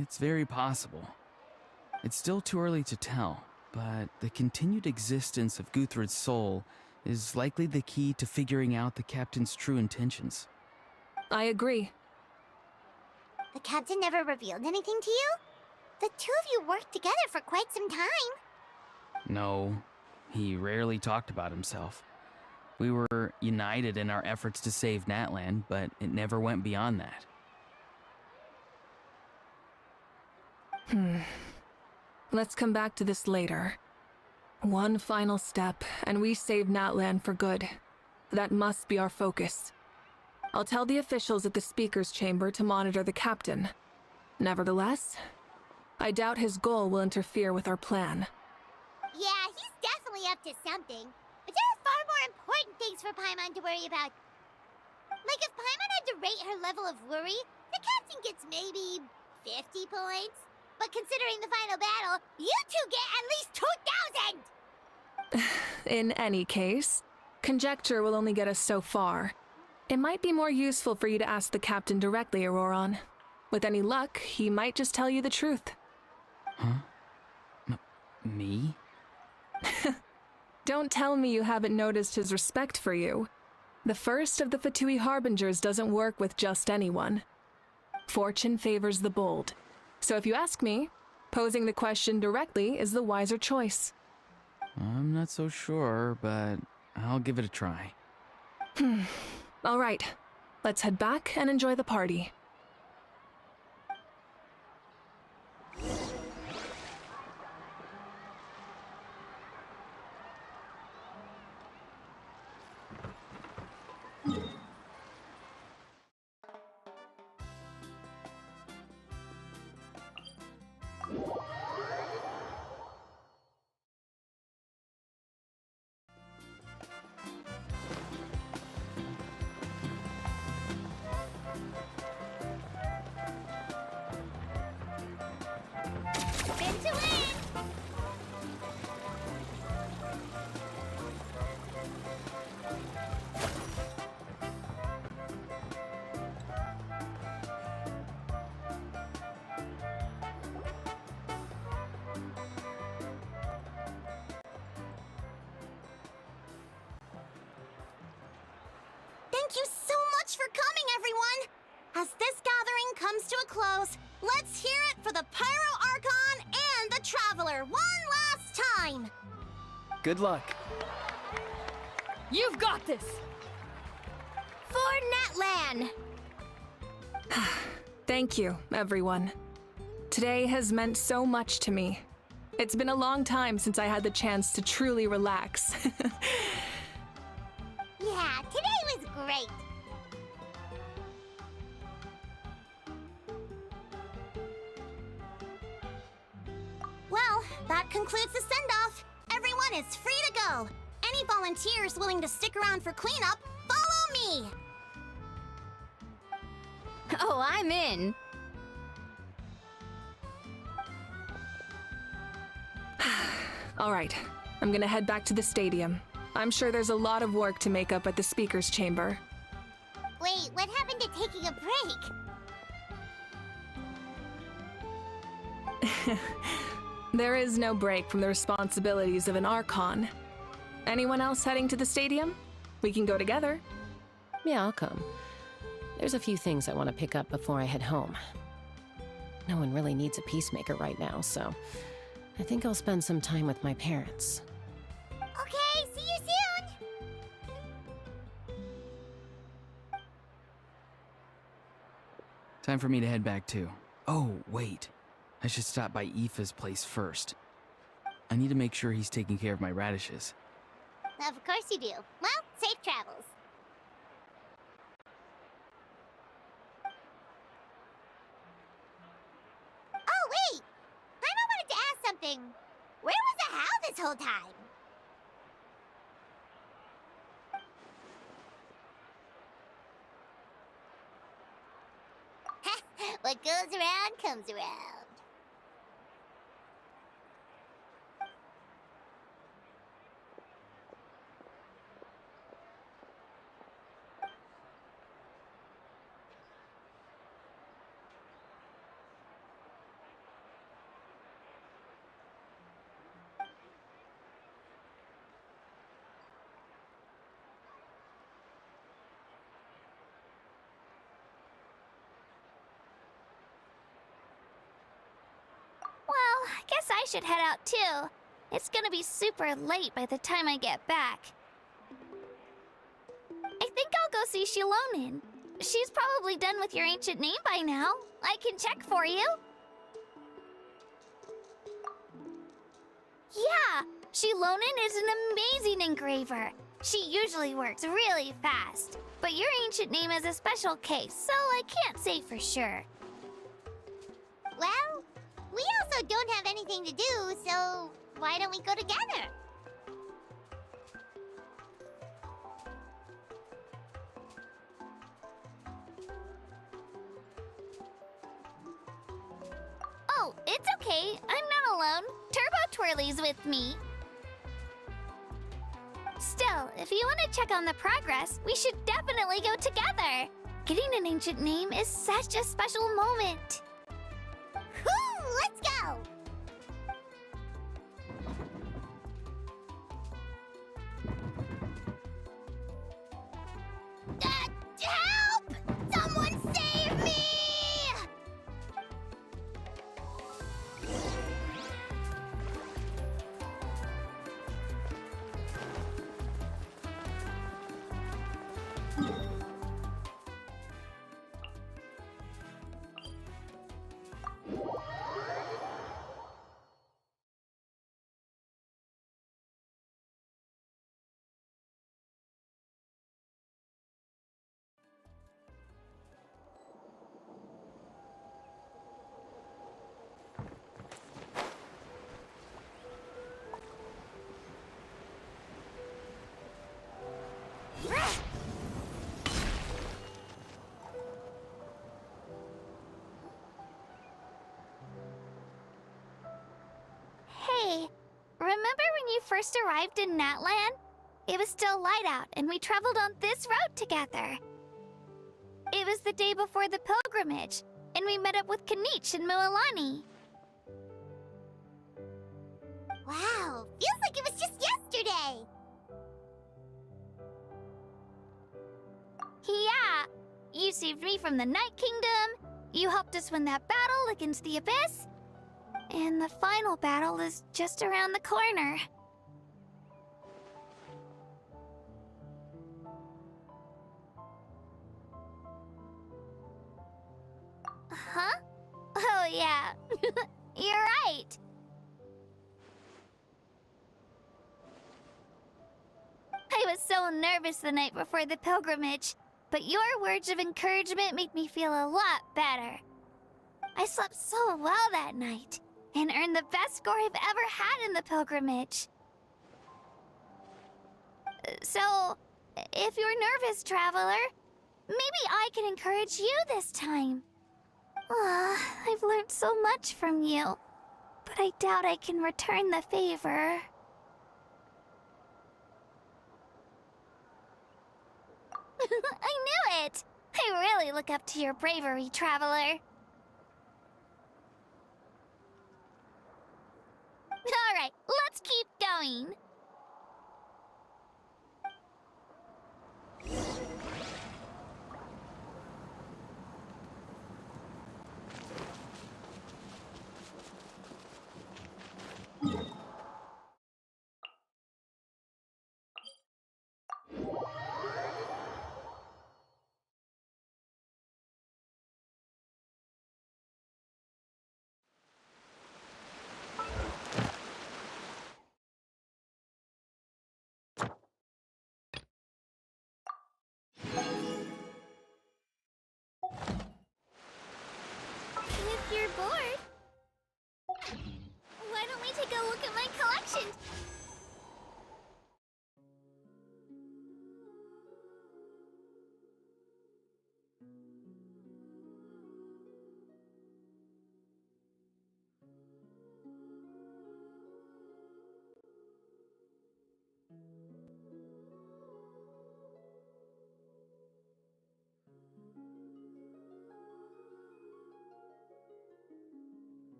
It's very possible. It's still too early to tell, but the continued existence of Guthred's soul is likely the key to figuring out the captain's true intentions. I agree. The captain never revealed anything to you? The two of you worked together for quite some time. No, he rarely talked about himself. We were united in our efforts to save Natlan, but it never went beyond that. Let's come back to this later. One final step, and we save Natlan for good. That must be our focus. I'll tell the officials at the speaker's chamber to monitor the captain. Nevertheless, I doubt his goal will interfere with our plan. Yeah, he's definitely up to something. But there are far more important things for Paimon to worry about. Like if Paimon had to rate her level of worry, the captain gets maybe 50 points. But considering the final battle, you two get at least 2,000! In any case, conjecture will only get us so far. It might be more useful for you to ask the captain directly, Auroron. With any luck, he might just tell you the truth. Huh? Me? Don't tell me you haven't noticed his respect for you. The first of the Fatui Harbingers doesn't work with just anyone. Fortune favors the bold. So if you ask me, Posing the question directly is the wiser choice. I'm not so sure, but I'll give it a try. All right, let's head back and enjoy the party. Spin to win! Thank you so much for coming, everyone! As this gathering comes to a close, let's hear it for the Pyro Archon and the Traveler one last time! Good luck. You've got this! For Netlan! Thank you, everyone. Today has meant so much to me. It's been a long time since I had the chance to truly relax. Yeah, today was great! Well, that concludes the send-off. Everyone is free to go. Any volunteers willing to stick around for cleanup, follow me! Oh, I'm in! All right, I'm gonna head back to the stadium. I'm sure there's a lot of work to make up at the speaker's chamber. Wait, what happened to taking a break? There is no break from the responsibilities of an Archon. Anyone else heading to the stadium? We can go together. Yeah, I'll come. There's a few things I want to pick up before I head home. No one really needs a peacemaker right now, so I think I'll spend some time with my parents. Okay, see you soon! Time for me to head back too. Oh, wait. I should stop by Aoife's place first. I need to make sure he's taking care of my radishes. Of course you do. Well, safe travels. Oh, wait! I wanted to ask something. Where was the How this whole time? What goes around comes around. Well, I guess I should head out too. It's gonna be super late by the time I get back. I think I'll go see Snow-Laden. She's probably done with your ancient name by now. I can check for you. Yeah, Snow-Laden is an amazing engraver. She usually works really fast. But your ancient name is a special case, so I can't say for sure. Well, we also don't have anything to do, so why don't we go together? Oh, it's okay. I'm not alone. Turbo Twirly's with me. Still, if you want to check on the progress, we should definitely go together. Getting an ancient name is such a special moment. Woo! Let's go! Help! Someone save me! remember when you first arrived in Natlan? It was still light out, and we traveled on this road together. It was the day before the pilgrimage, and we met up with Kanich and Mualani. Wow, feels like it was just yesterday. Yeah, you saved me from the Night Kingdom, you helped us win that battle against the Abyss, and the final battle is just around the corner. Huh? Oh yeah, you're right. I was so nervous the night before the pilgrimage, but your words of encouragement made me feel a lot better. I slept so well that night, and earned the best score I've ever had in the pilgrimage. So, if you're nervous, traveler, maybe I can encourage you this time. I've learned so much from you, but I doubt I can return the favor. I knew it! I really look up to your bravery, traveler. Alright, let's keep going. If you're bored, why don't we take a look at my collection?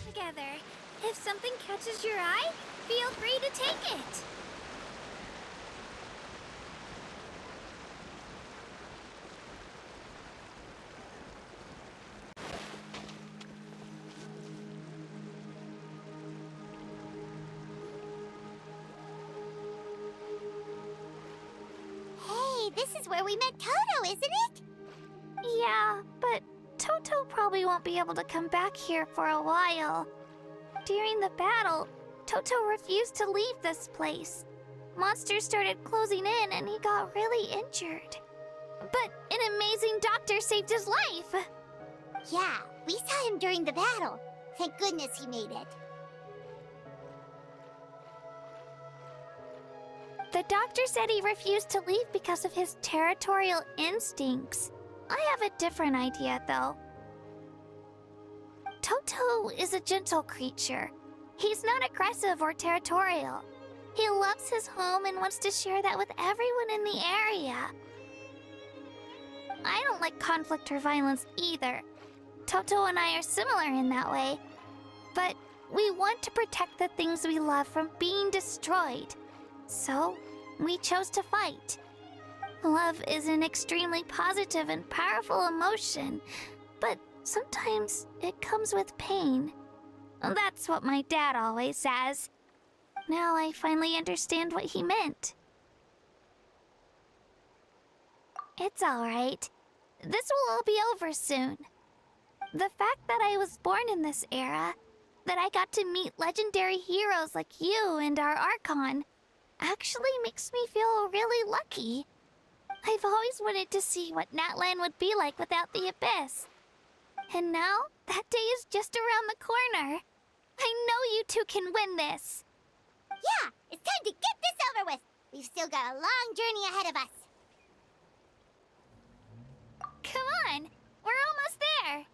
Together. If something catches your eye, feel free to take it. Hey, this is where we met Toto, isn't it? Yeah, but Toto probably won't be able to come back here for a while. During the battle, Toto refused to leave this place. Monsters started closing in and he got really injured. But an amazing doctor saved his life! Yeah, we saw him during the battle. Thank goodness he made it. The doctor said he refused to leave because of his territorial instincts. I have a different idea, though. Toto is a gentle creature. He's not aggressive or territorial. He loves his home and wants to share that with everyone in the area. I don't like conflict or violence either. Toto and I are similar in that way. But we want to protect the things we love from being destroyed. So, we chose to fight. Love is an extremely positive and powerful emotion, but sometimes it comes with pain. That's what my dad always says. Now I finally understand what he meant. It's alright. This will all be over soon. The fact that I was born in this era, that I got to meet legendary heroes like you and our Archon, actually makes me feel really lucky. I've always wanted to see what Natlan would be like without the Abyss. And now, that day is just around the corner. I know you two can win this. Yeah, it's time to get this over with. We've still got a long journey ahead of us. Come on, we're almost there.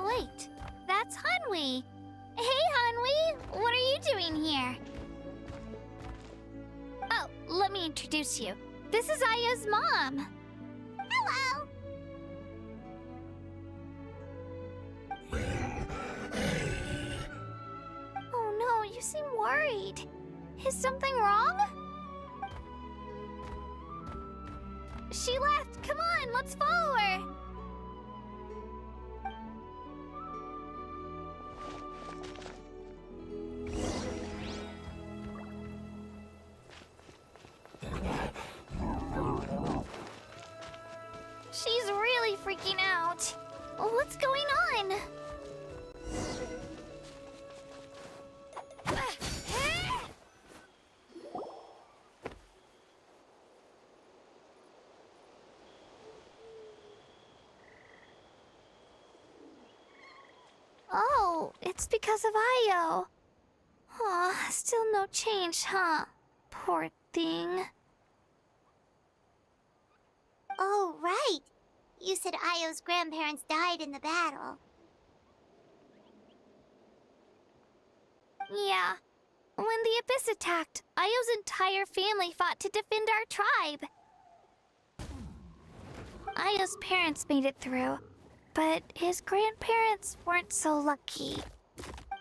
Wait, that's Hanwi. Hey, Hanwi, what are you doing here? Oh, let me introduce you. This is Aya's mom. Hello! Oh no, you seem worried. Is something wrong? She left. Come on, let's follow her. She's really freaking out. What's going on? Oh, it's because of Io. Aw, still no change, huh? Poor thing. Oh, right. You said Io's grandparents died in the battle. Yeah. When the Abyss attacked, Io's entire family fought to defend our tribe. Io's parents made it through, but his grandparents weren't so lucky.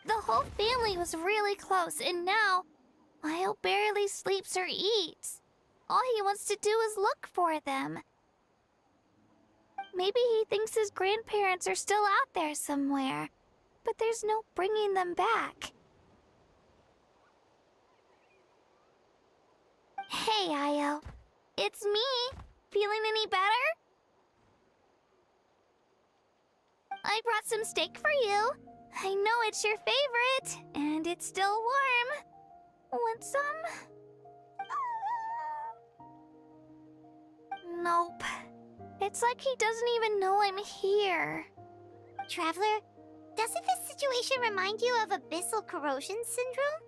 The whole family was really close, and now Io barely sleeps or eats. All he wants to do is look for them. Maybe he thinks his grandparents are still out there somewhere, but there's no bringing them back. Hey, Io. It's me. Feeling any better? I brought some steak for you. I know it's your favorite, and it's still warm. Want some? Nope. It's like he doesn't even know I'm here. Traveler, doesn't this situation remind you of abyssal corrosion syndrome?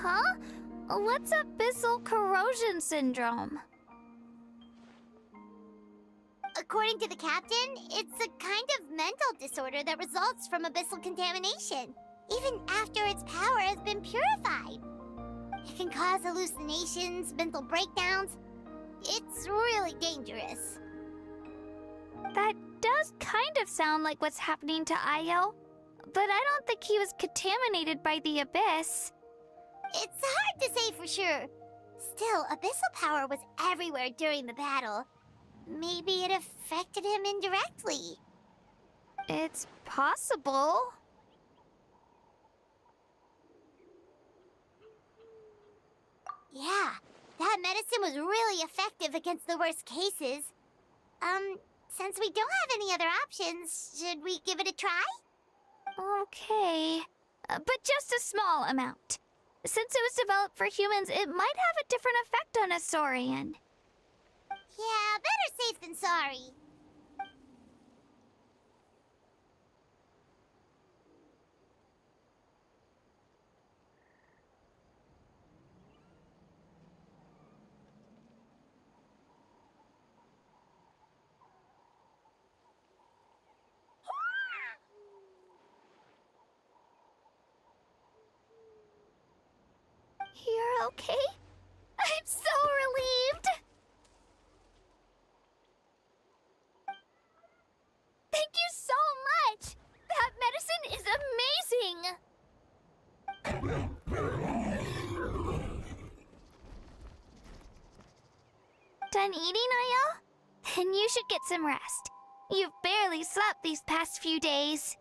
Huh? What's abyssal corrosion syndrome? According to the captain, it's a kind of mental disorder that results from abyssal contamination, even after its power has been purified. It can cause hallucinations, mental breakdowns. It's really dangerous. That does kind of sound like what's happening to Io, but I don't think he was contaminated by the Abyss. It's hard to say for sure. Still, abyssal power was everywhere during the battle. Maybe it affected him indirectly. It's possible. Yeah, that medicine was really effective against the worst cases. Since we don't have any other options, should we give it a try? Okay, but just a small amount. Since it was developed for humans, it might have a different effect on a Saurian. Yeah, better safe than sorry. You're okay? I'm so relieved! Thank you so much! That medicine is amazing! Done eating, are you? Then you should get some rest. You've barely slept these past few days.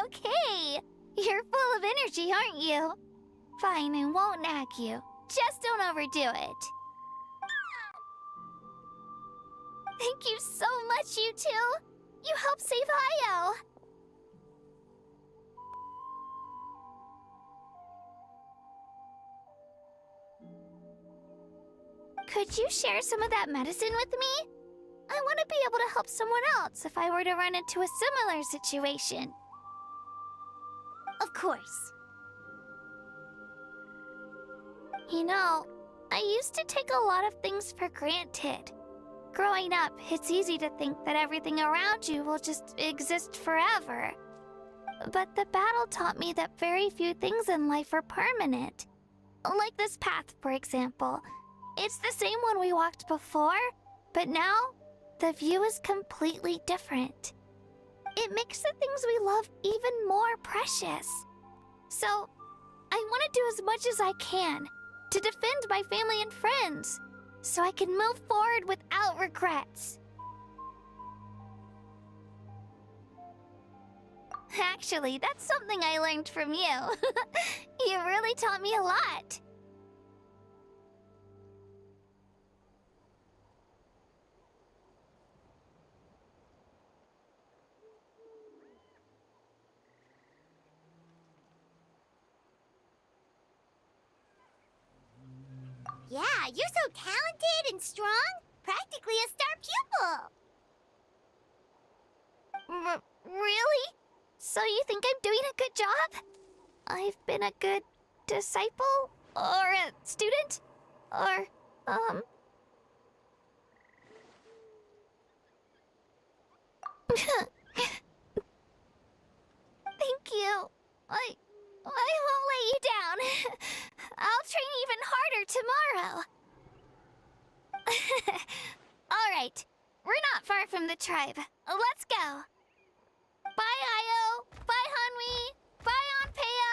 Okay. You're full of energy, aren't you? Fine, I won't nag you. Just don't overdo it. Thank you so much, you two. You helped save Hayo. Could you share some of that medicine with me? I want to be able to help someone else if I were to run into a similar situation. Of course. You know, I used to take a lot of things for granted. Growing up, it's easy to think that everything around you will just exist forever. But the battle taught me that very few things in life are permanent. Like this path, for example. It's the same one we walked before, but now the view is completely different. It makes the things we love even more precious. So, I want to do as much as I can to defend my family and friends, so I can move forward without regrets. Actually, that's something I learned from you. You really taught me a lot. Yeah, you're so talented and strong. Practically a star pupil. Really? So you think I'm doing a good job? I've been a good disciple? Or a student? Or, Thank you. I won't let you down. I'll train even harder tomorrow. All right. We're not far from the tribe. Let's go. Bye, Ayo. Bye, Hanwi. Bye, Onpeo.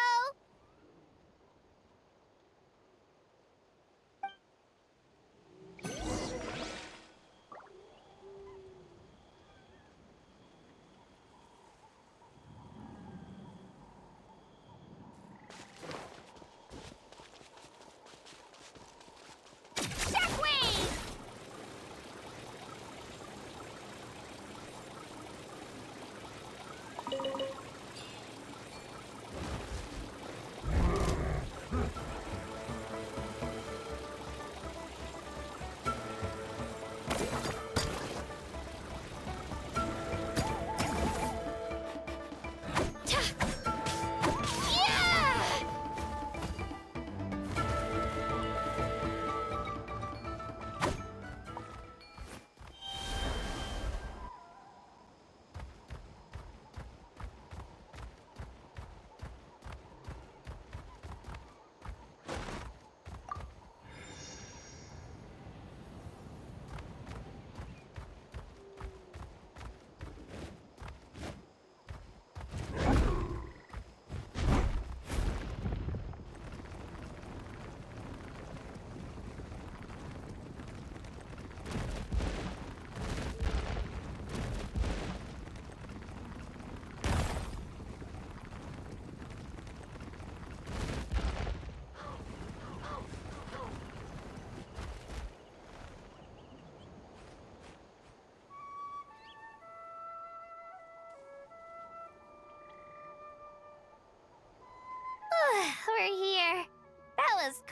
Shockwave!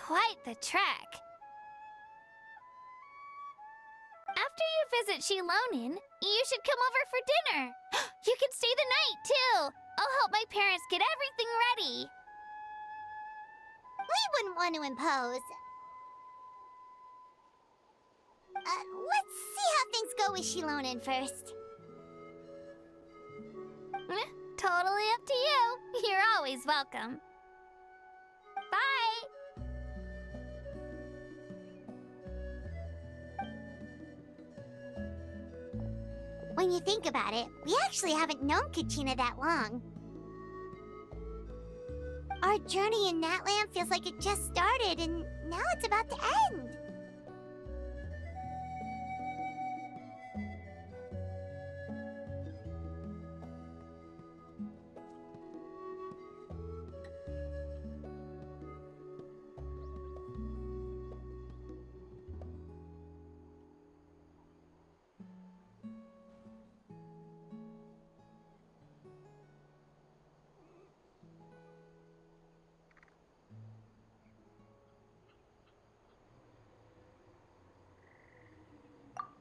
quite the trek. After you visit Xilonen, you should come over for dinner. You can stay the night, too. I'll help my parents get everything ready. We wouldn't want to impose. Let's see how things go with Xilonen first. Totally up to you. You're always welcome. Bye! When you think about it, we actually haven't known Kachina that long. Our journey in Natland feels like it just started, and now it's about to end.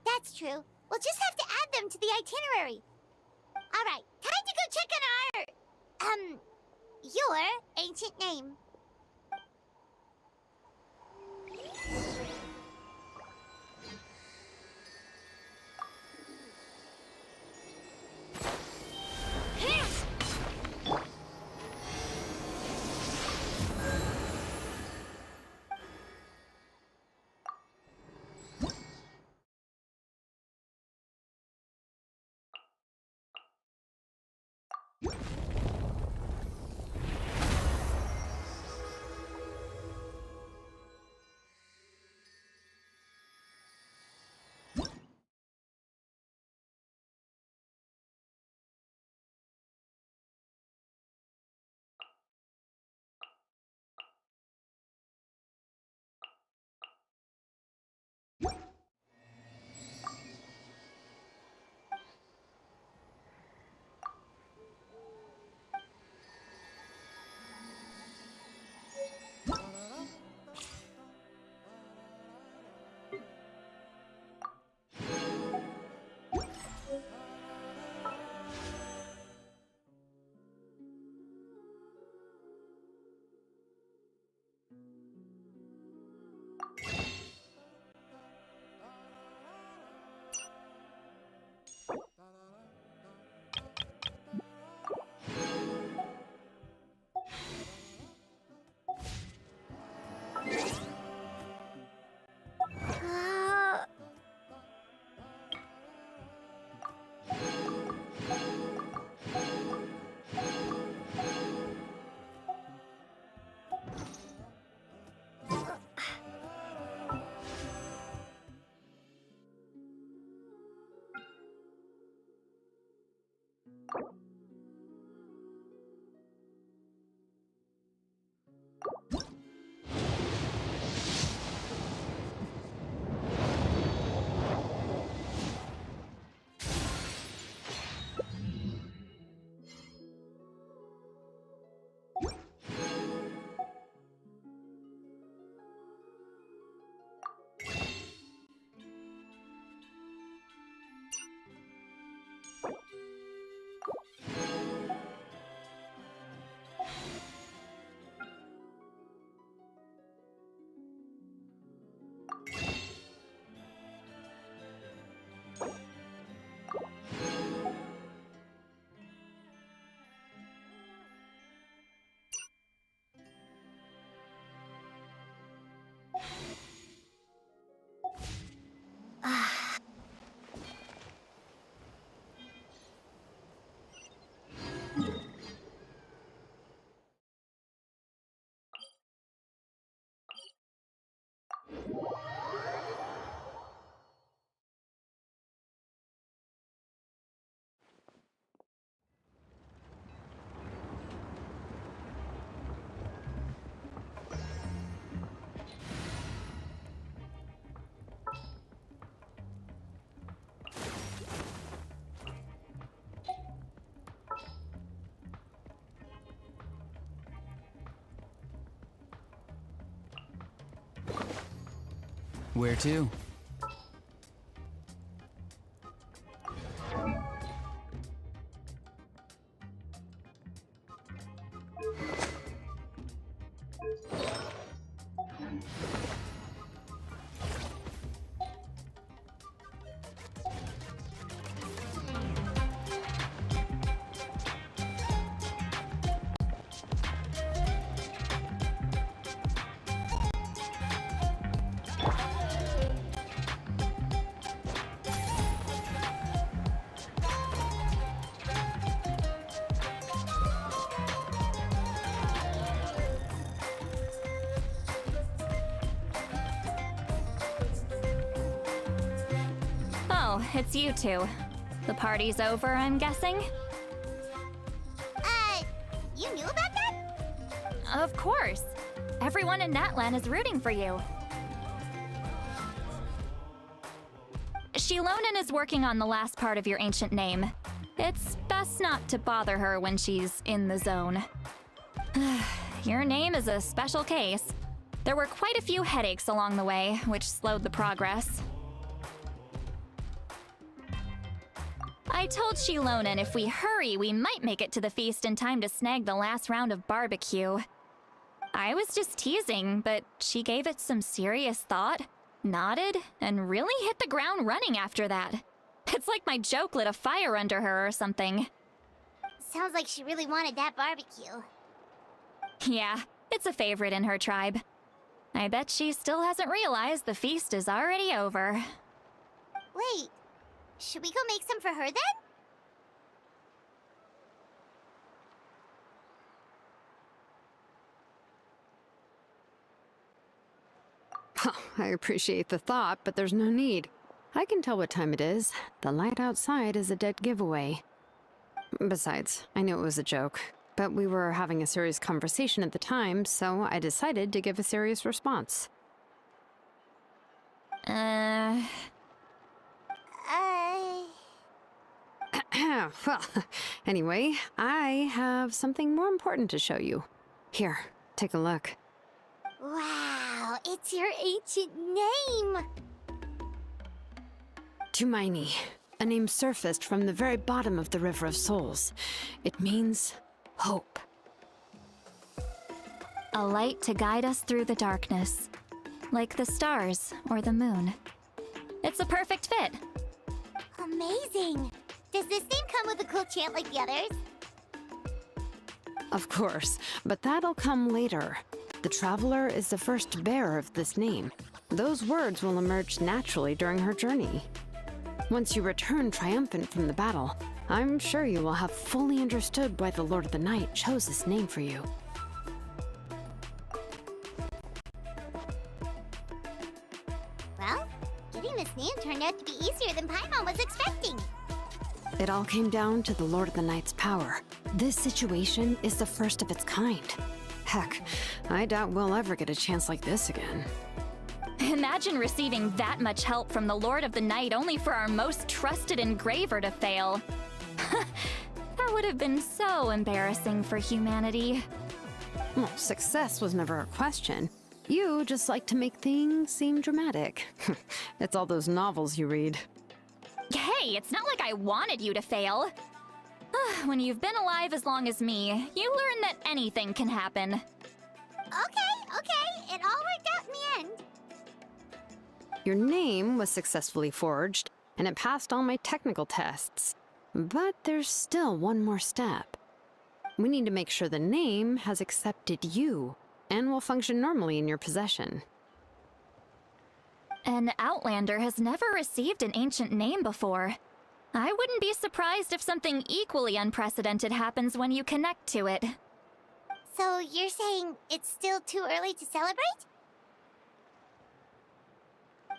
That's true. We'll just have to add them to the itinerary. All right, time to go check on our, your ancient name. Where to? Oh, it's you two. The party's over, I'm guessing? You knew about that? Of course. Everyone in Natlan is rooting for you. Xilonen is working on the last part of your ancient name. It's best not to bother her when she's in the zone. Your name is a special case. There were quite a few headaches along the way, which slowed the progress. I told Xilonen if we hurry, we might make it to the feast in time to snag the last round of barbecue. I was just teasing, but she gave it some serious thought, nodded, and really hit the ground running after that. It's like my joke lit a fire under her or something. Sounds like she really wanted that barbecue. Yeah, it's a favorite in her tribe. I bet she still hasn't realized the feast is already over. Wait, should we go make some for her then? I appreciate the thought, but there's no need. I can tell what time it is. The light outside is a dead giveaway. Besides, I knew it was a joke, but we were having a serious conversation at the time, so I decided to give a serious response. Well, anyway, I have something more important to show you. Here, take a look. Wow, it's your ancient name! Tumaini, a name surfaced from the very bottom of the River of Souls. It means hope. A light to guide us through the darkness, like the stars or the moon. It's a perfect fit. Amazing! Does this name come with a cool chant like the others? Of course, but that'll come later. The Traveler is the first bearer of this name. Those words will emerge naturally during her journey. Once you return triumphant from the battle, I'm sure you will have fully understood why the Lord of the Night chose this name for you. Well, getting this name turned out to be easier than Paimon was expecting. It all came down to the Lord of the Night's power. This situation is the first of its kind. Heck, I doubt we'll ever get a chance like this again. Imagine receiving that much help from the Lord of the Night only for our most trusted engraver to fail. That would have been so embarrassing for humanity. Well, success was never a question. You just like to make things seem dramatic. It's all those novels you read. Hey, it's not like I wanted you to fail. When you've been alive as long as me, you learn that anything can happen. Okay, it all worked out in the end. Your name was successfully forged, and it passed all my technical tests. But there's still one more step. We need to make sure the name has accepted you, and will function normally in your possession. An Outlander has never received an ancient name before. I wouldn't be surprised if something equally unprecedented happens when you connect to it. So you're saying it's still too early to celebrate?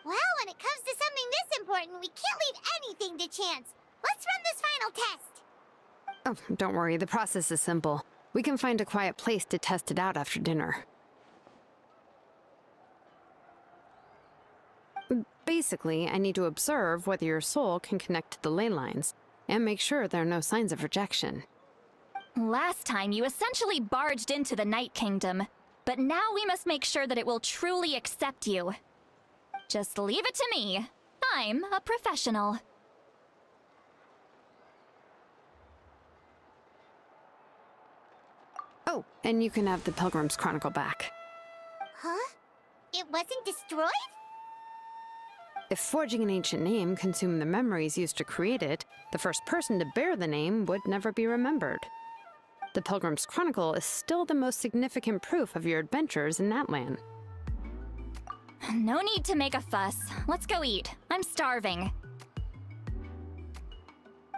Well, when it comes to something this important, we can't leave anything to chance. Let's run this final test. Oh, don't worry, the process is simple. We can find a quiet place to test it out after dinner. Basically, I need to observe whether your soul can connect to the ley lines, and make sure there are no signs of rejection. Last time, you essentially barged into the Night Kingdom, but now we must make sure that it will truly accept you. Just leave it to me. I'm a professional. Oh, and you can have the Pilgrim's Chronicle back. Huh? It wasn't destroyed? If forging an ancient name consumed the memories used to create it, the first person to bear the name would never be remembered. The Pilgrim's Chronicle is still the most significant proof of your adventures in that land. No need to make a fuss. Let's go eat. I'm starving.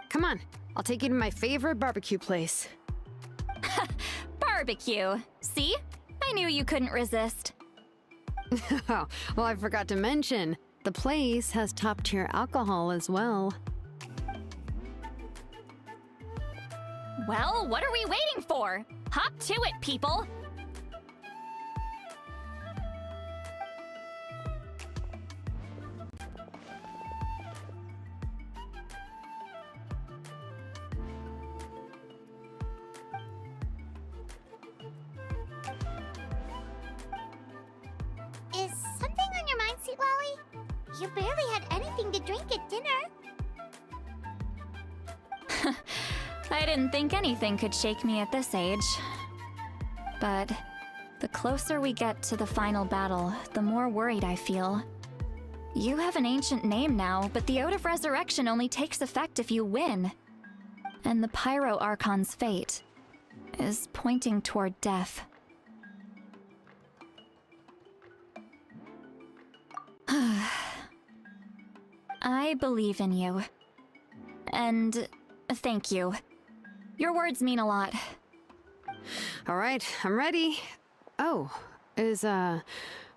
Come on, I'll take you to my favorite barbecue place. Barbecue. See? I knew you couldn't resist. Oh, well, I forgot to mention, the place has top-tier alcohol as well. Well, what are we waiting for? Hop to it, people! Is something on your mind, Citlali? You barely had anything to drink at dinner. I didn't think anything could shake me at this age. But the closer we get to the final battle, the more worried I feel. You have an ancient name now, but the Ode of Resurrection only takes effect if you win. And the Pyro Archon's fate is pointing toward death. I believe in you. And thank you. Your words mean a lot. All right, I'm ready. Oh, is,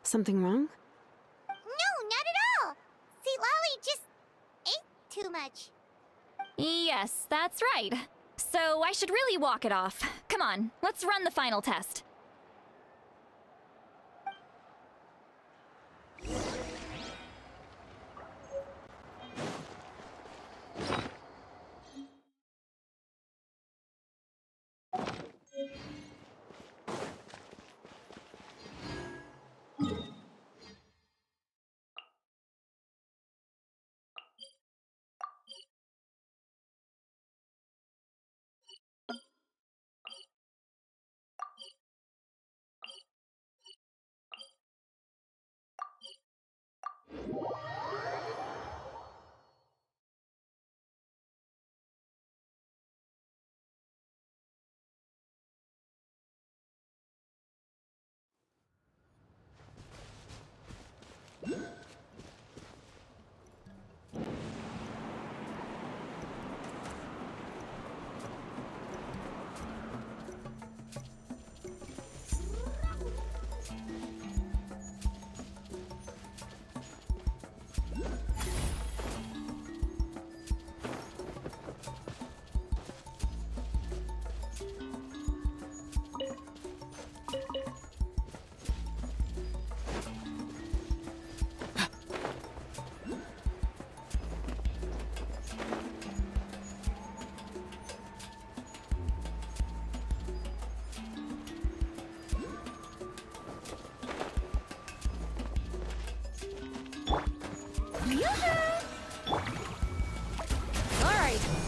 something wrong? No, not at all. Citlali just ate too much. Yes, that's right. So I should really walk it off. Come on, let's run the final test.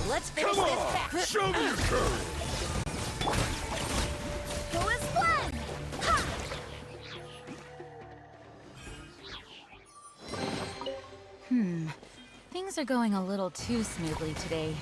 Let's finish Come this on! back. Show me your courage! Go as planned! Ha! Things are going a little too smoothly today.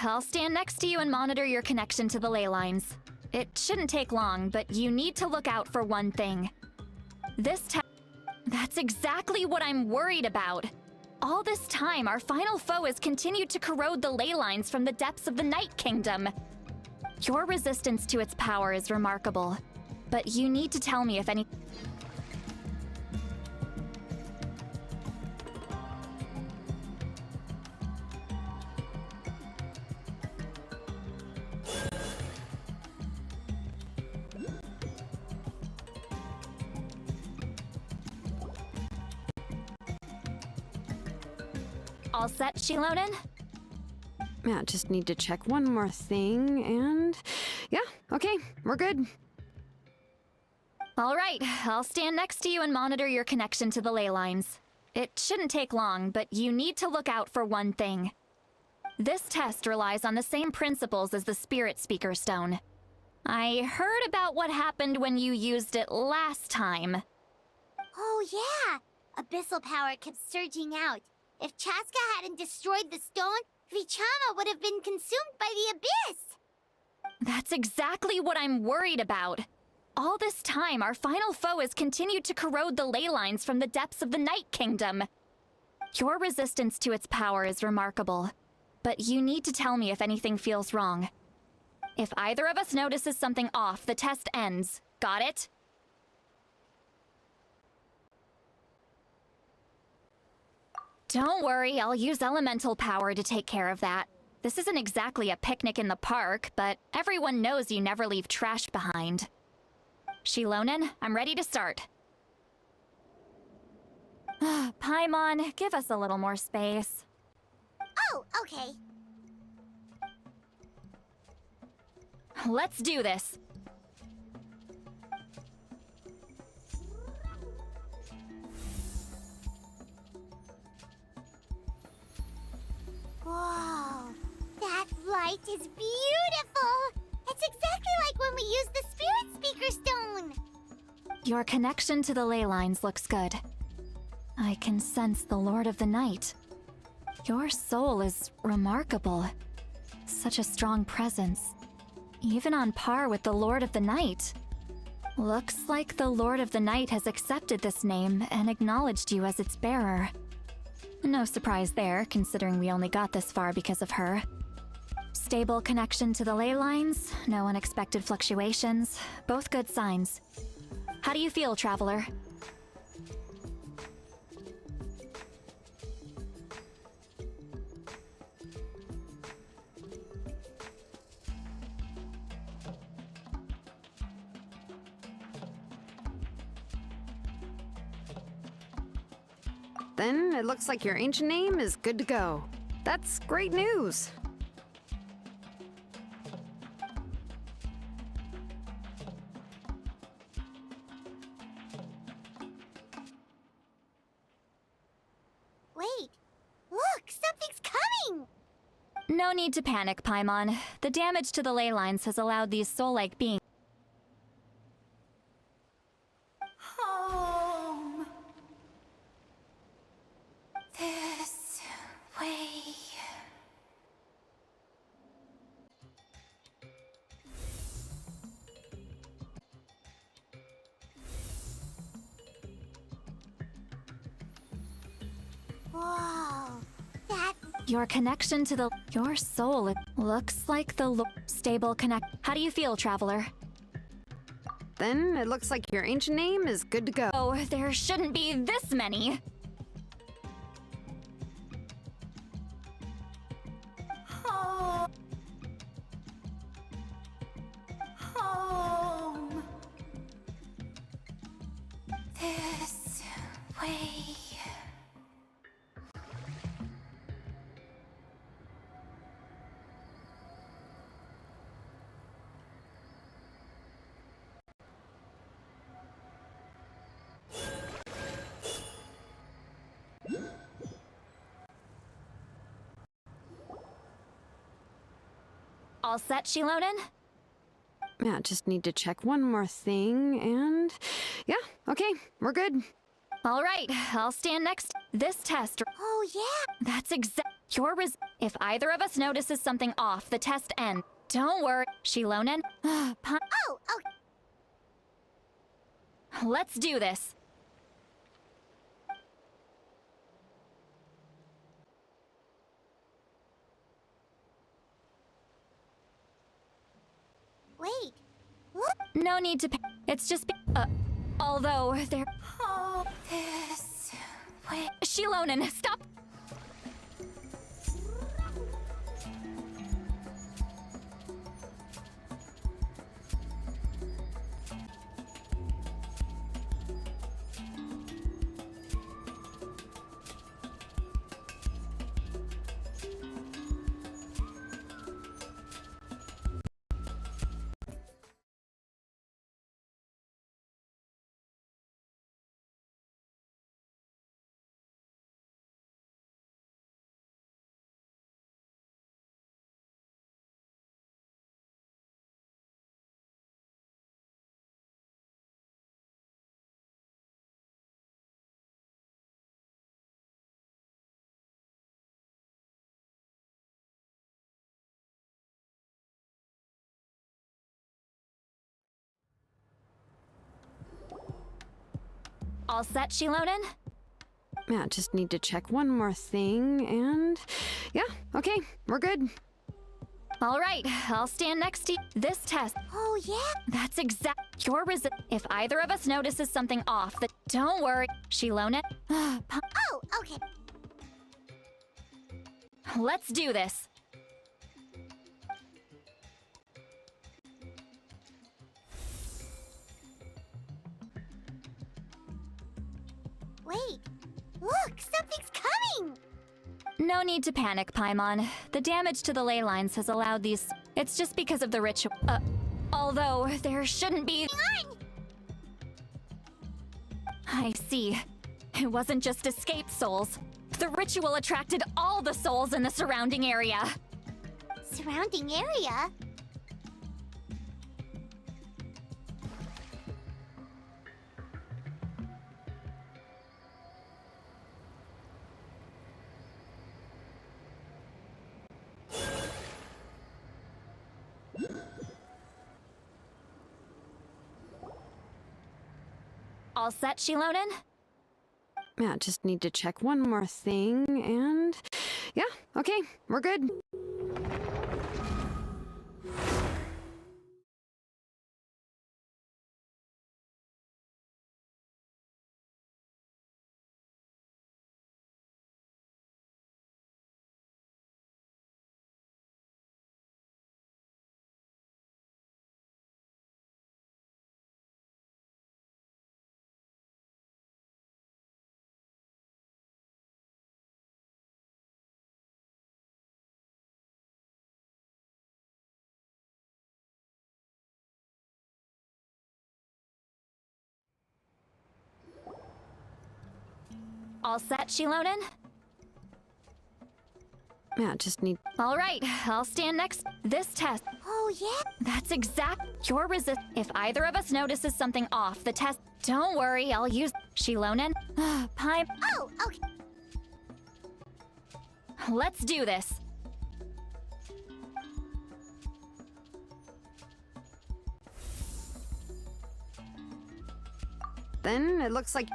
I'll stand next to you and monitor your connection to the ley lines. It shouldn't take long, but you need to look out for one thing. That's exactly what I'm worried about. All this time, our final foe has continued to corrode the ley lines from the depths of the Night Kingdom. Your resistance to its power is remarkable, but you need to tell me if any... All set, Snow-Laden? Yeah, just need to check one more thing, and... yeah, okay, we're good. All right, I'll stand next to you and monitor your connection to the ley lines. It shouldn't take long, but you need to look out for one thing. This test relies on the same principles as the Spirit Speaker Stone. I heard about what happened when you used it last time. Oh yeah! Abyssal power kept surging out. If Chaska hadn't destroyed the stone, Vichama would have been consumed by the abyss! That's exactly what I'm worried about. All this time, our final foe has continued to corrode the ley lines from the depths of the Night Kingdom. Your resistance to its power is remarkable, but you need to tell me if anything feels wrong. If either of us notices something off, the test ends. Got it? Don't worry, I'll use elemental power to take care of that. This isn't exactly a picnic in the park, but everyone knows you never leave trash behind. Snow-Laden, I'm ready to start. Paimon, give us a little more space. Oh, okay. Let's do this. Whoa, that light is beautiful! It's exactly like when we used the Spirit Speaker Stone! Your connection to the ley lines looks good. I can sense the Lord of the Night. Your soul is remarkable. Such a strong presence. Even on par with the Lord of the Night. Looks like the Lord of the Night has accepted this name and acknowledged you as its bearer. No surprise there, considering we only got this far because of her. Stable connection to the ley lines, no unexpected fluctuations, both good signs. How do you feel, Traveler? Then it looks like your ancient name is good to go. That's great news. Wait, look, something's coming! No need to panic, Paimon. The damage to the ley lines has allowed these soul-like beings Home. This way. Whoa, that... Your connection to your soul, it looks like the stable connect. How do you feel, Traveler? Then it looks like your ancient name is good to go. Oh, there shouldn't be this many. Home. Home. This way. All set, Snow-Laden? Yeah, just need to check one more thing, and... yeah, okay, we're good. All right, I'll stand next. This test... Oh yeah! That's If either of us notices something off, the test ends. Don't worry, Shilonen. Oh, okay. Let's do this. Wait. Look. No need to it's just although there... Oh, this way. Shilonen, stop! All set, Shilonen? Yeah, just need to check one more thing, and... Yeah, okay, we're good. All right, I'll stand next to you. This test... Oh, yeah? That's your If either of us notices something off, don't worry, Shilonen. Oh, okay. Let's do this. Wait. Look, something's coming! No need to panic, Paimon. The damage to the ley lines has allowed these... It's just because of the ritual. Although, there shouldn't be... I see. It wasn't just escaped souls. The ritual attracted all the souls in the surrounding area. Surrounding area? All set, Shilonen? Yeah, just need to check one more thing, and... Yeah, okay, we're good. All set, Shilonen? Yeah, just need... All right, I'll stand next. This test... Oh, yeah? That's your If either of us notices something off, the test... Don't worry, I'll use... Shilonen? Oh, okay. Let's do this. Then it looks like...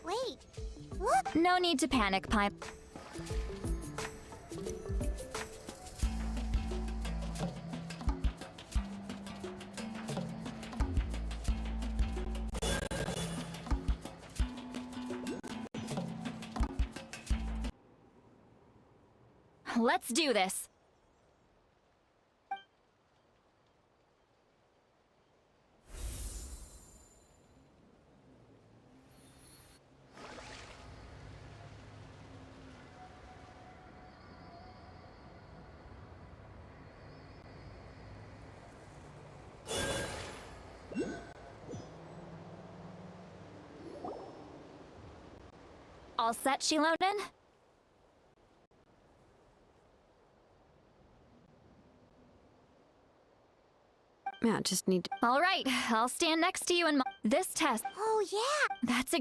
Wait. Look. No need to panic, Paimon. Let's do this. All set, Shilonen? Yeah, just need to... All right, I'll stand next to you in this test. Oh, yeah. That's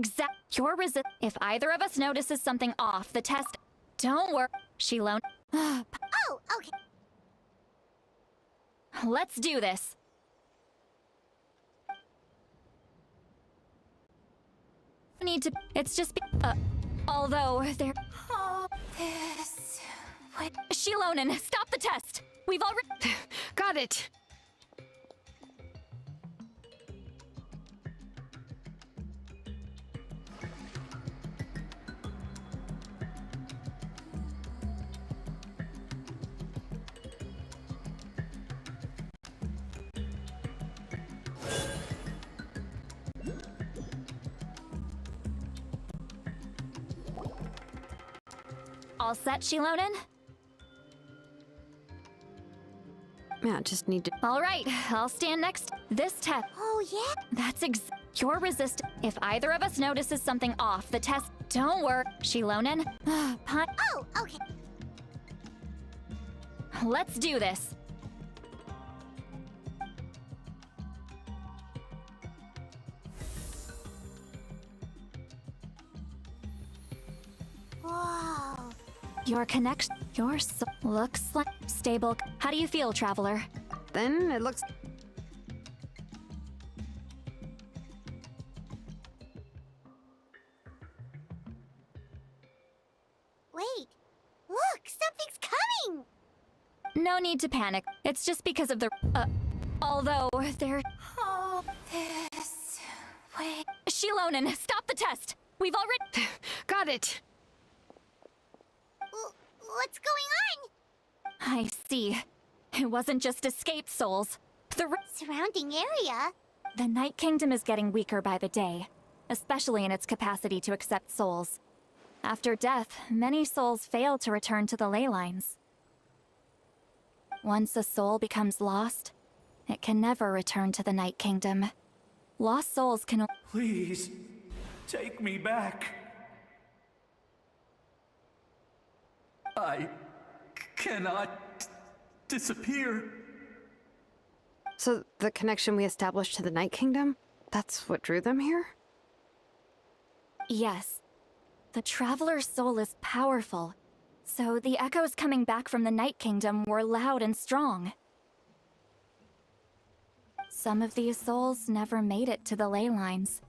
your resist. If either of us notices something off, the test. Don't worry. She lone. Oh, okay. Let's do this. Need to. It's just. Although there. Oh, this. Wait. Shilonen, stop the test. We've already. Got it. All set, Shilonen? Yeah, just need to... All right, I'll stand next. This test. Oh, yeah. That's your resist. If either of us notices something off, the test. Don't worry, Shilonen. Oh, okay. Let's do this. Whoa. Your connection. Your soul looks like stable. How do you feel, Traveler? Then it looks... Wait. Look, something's coming. No need to panic. It's just because of the. Although there. Oh, this. Wait. Shilonen, stop the test. We've already. Got it. What's going on? I see. It wasn't just escaped souls. The surrounding area? The Night Kingdom is getting weaker by the day, especially in its capacity to accept souls. After death, many souls fail to return to the ley lines. Once a soul becomes lost, it can never return to the Night Kingdom. Lost souls can... Please, take me back. I cannot disappear. So the connection we established to the Night Kingdom, that's what drew them here? Yes. The Traveler's soul is powerful, so the echoes coming back from the Night Kingdom were loud and strong. Some of these souls never made it to the ley lines.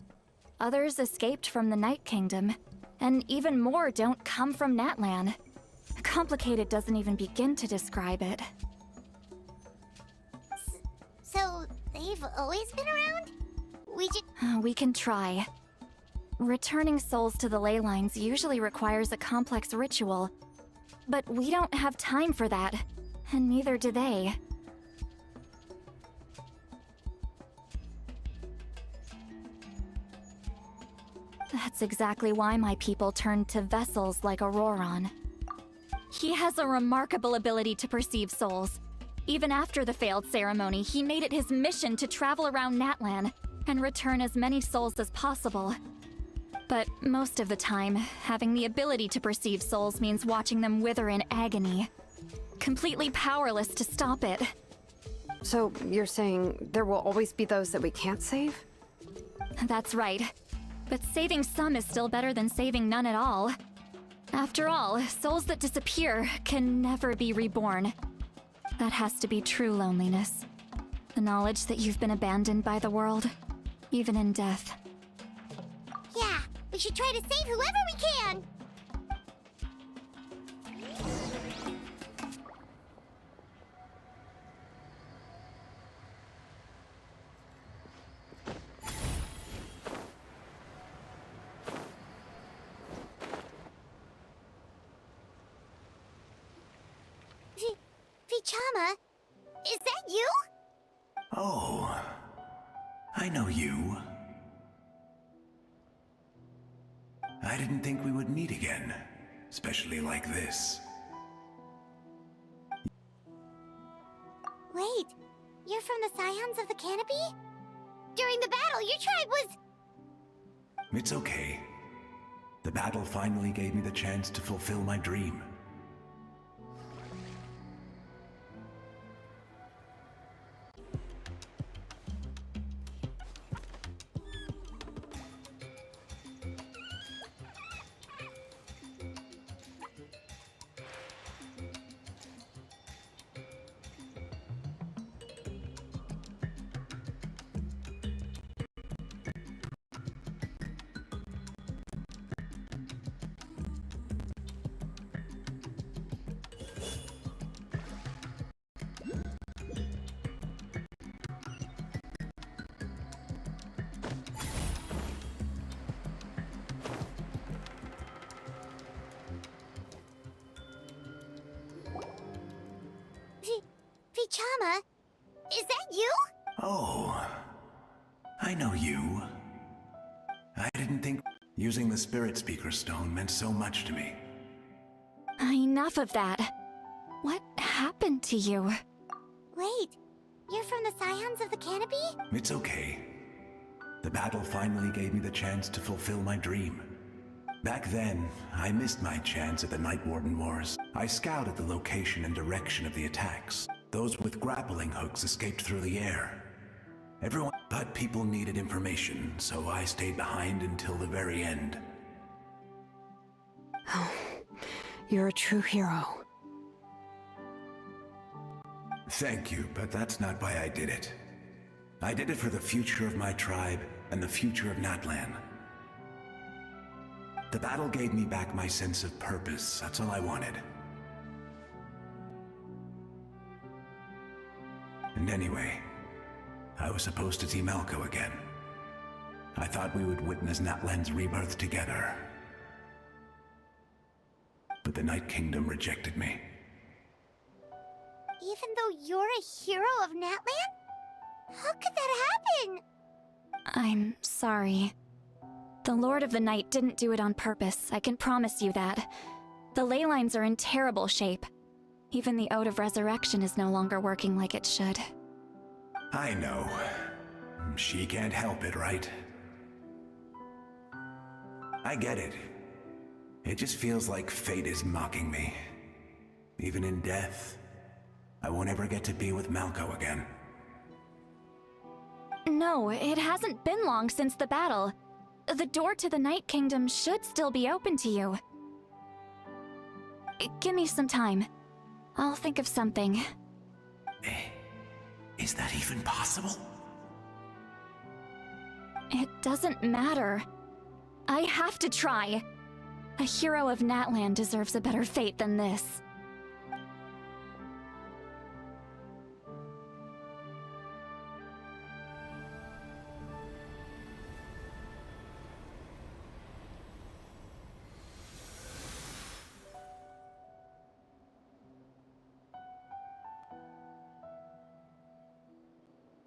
Others escaped from the Night Kingdom, and even more don't come from Natlan. Complicated doesn't even begin to describe it. So, they've always been around? We can try. Returning souls to the ley lines usually requires a complex ritual. But we don't have time for that, and neither do they. That's exactly why my people turned to vessels like Auroron. He has a remarkable ability to perceive souls. Even after the failed ceremony, he made it his mission to travel around Natlan and return as many souls as possible. But most of the time, having the ability to perceive souls means watching them wither in agony. Completely powerless to stop it. So you're saying there will always be those that we can't save? That's right. But saving some is still better than saving none at all. After all, souls that disappear can never be reborn. That has to be true loneliness. The knowledge that you've been abandoned by the world, even in death. Yeah, we should try to save whoever we can! Vichama, is that you? Oh, I know you. I didn't think we would meet again, especially like this. Wait, you're from the Scions of the Canopy? During the battle, your tribe was... It's okay. The battle finally gave me the chance to fulfill my dream. Vichama, is that you? Oh, I know you. I didn't think using the Spirit Speaker Stone meant so much to me. Enough of that. What happened to you? Wait, you're from the Scions of the Canopy? It's okay. The battle finally gave me the chance to fulfill my dream. Back then, I missed my chance at the Night Warden Wars. I scouted the location and direction of the attacks. Those with grappling hooks escaped through the air. But people needed information, so I stayed behind until the very end. Oh, you're a true hero. Thank you, but that's not why I did it. I did it for the future of my tribe and the future of Natlan. The battle gave me back my sense of purpose. That's all I wanted. And anyway, I was supposed to see Malco again. I thought we would witness Natlan's rebirth together. But the Night Kingdom rejected me. Even though you're a hero of Natlan? How could that happen? I'm sorry. The Lord of the Night didn't do it on purpose, I can promise you that. The ley lines are in terrible shape. Even the Ode of Resurrection is no longer working like it should. I know. She can't help it, right? I get it. It just feels like fate is mocking me. Even in death, I won't ever get to be with Malco again. No, it hasn't been long since the battle. The door to the Night Kingdom should still be open to you. Give me some time. I'll think of something. Is that even possible? It doesn't matter. I have to try. A hero of Natlan deserves a better fate than this.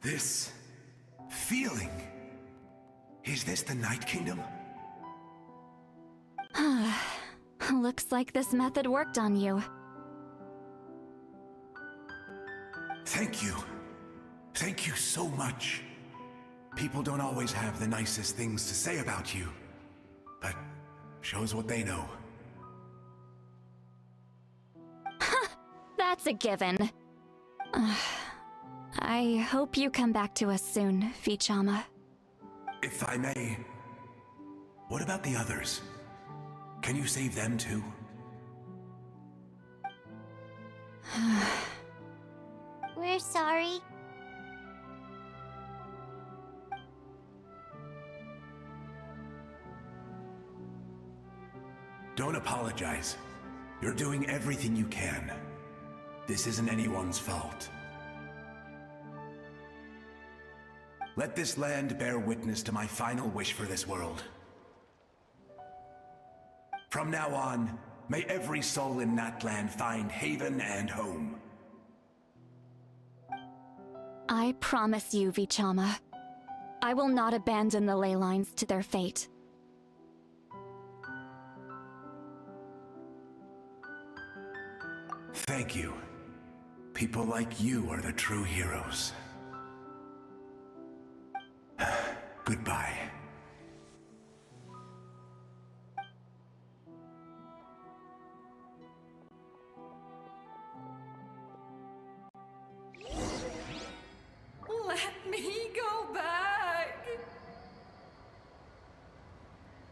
This feeling. Is this the Night Kingdom? Looks like this method worked on you. Thank you. Thank you so much. People don't always have the nicest things to say about you, but shows what they know. That's a given. I hope you come back to us soon, Vichama. If I may, what about the others? Can you save them too? We're sorry. Don't apologize. You're doing everything you can. This isn't anyone's fault. Let this land bear witness to my final wish for this world. From now on, may every soul in Natlan find haven and home. I promise you, Vichama. I will not abandon the ley lines to their fate. Thank you. People like you are the true heroes. Goodbye. Let me go back.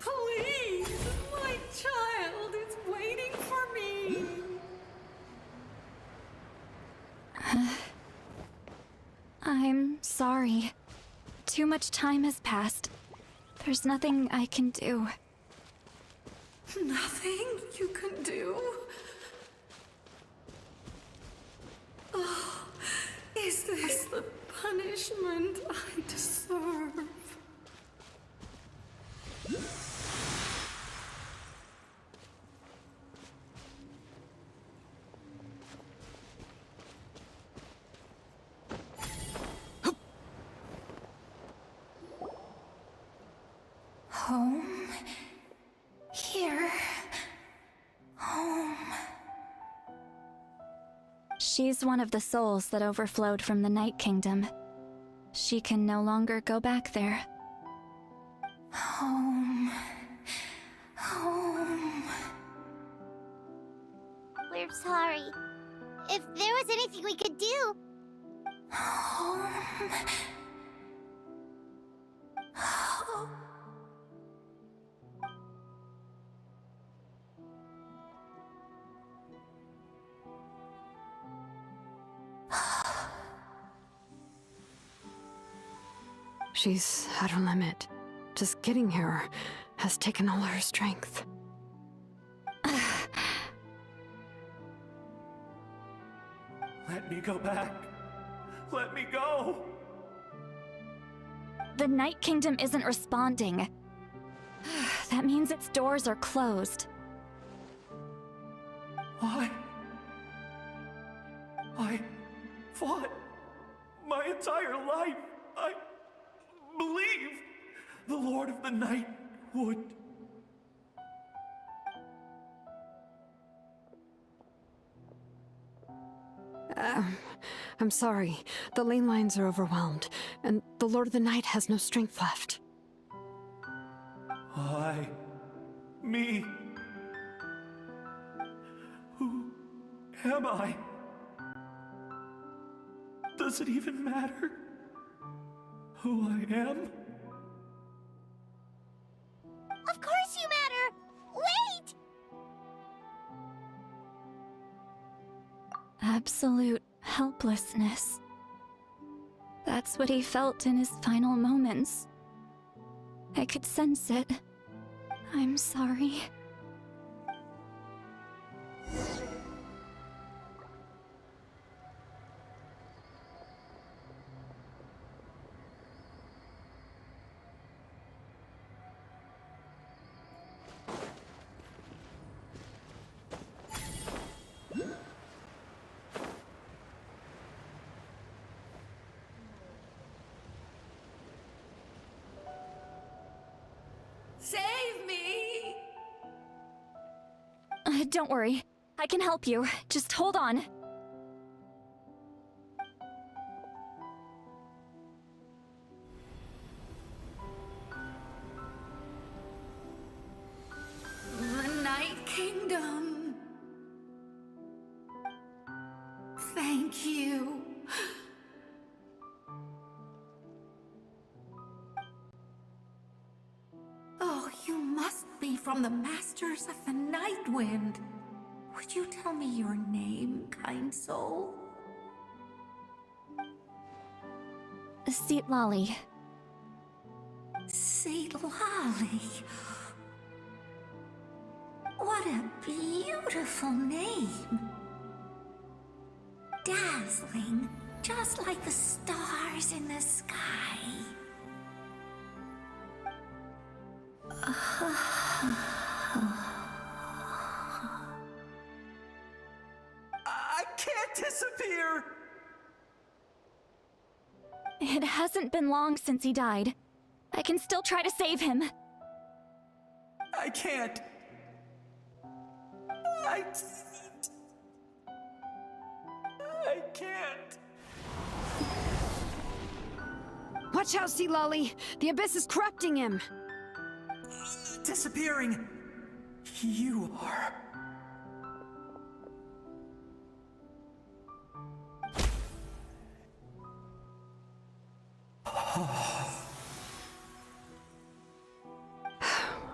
Please, my child is waiting for me. I'm sorry. Too much time has passed. There's nothing I can do. Nothing you can do? Oh, is this the punishment I deserve? She's one of the souls that overflowed from the Night Kingdom. She can no longer go back there. Home. Home. We're sorry. If there was anything we could do... Home. Home. She's at her limit. Just getting here has taken all her strength. Let me go back. Let me go. The Night Kingdom isn't responding. That means its doors are closed. I fought my entire life. I believed the Lord of the Night would. I'm sorry. The lane lines are overwhelmed, and the Lord of the Night has no strength left. Me. Who am I? Does it even matter who I am? Of course you matter! Wait! Absolute helplessness. That's what he felt in his final moments. I could sense it. I'm sorry. Save me! Don't worry. I can help you. Just hold on. The Night Kingdom. Thank you. Oh, you must be from the Masters of the Night Wind. Would you tell me your name, kind soul? Citlali. Citlali. What a beautiful name. Dazzling, just like the stars in the sky. I can't disappear! It hasn't been long since he died. I can still try to save him. I can't. I can't. Watch out, Citlali! The Abyss is corrupting him! Disappearing. You are.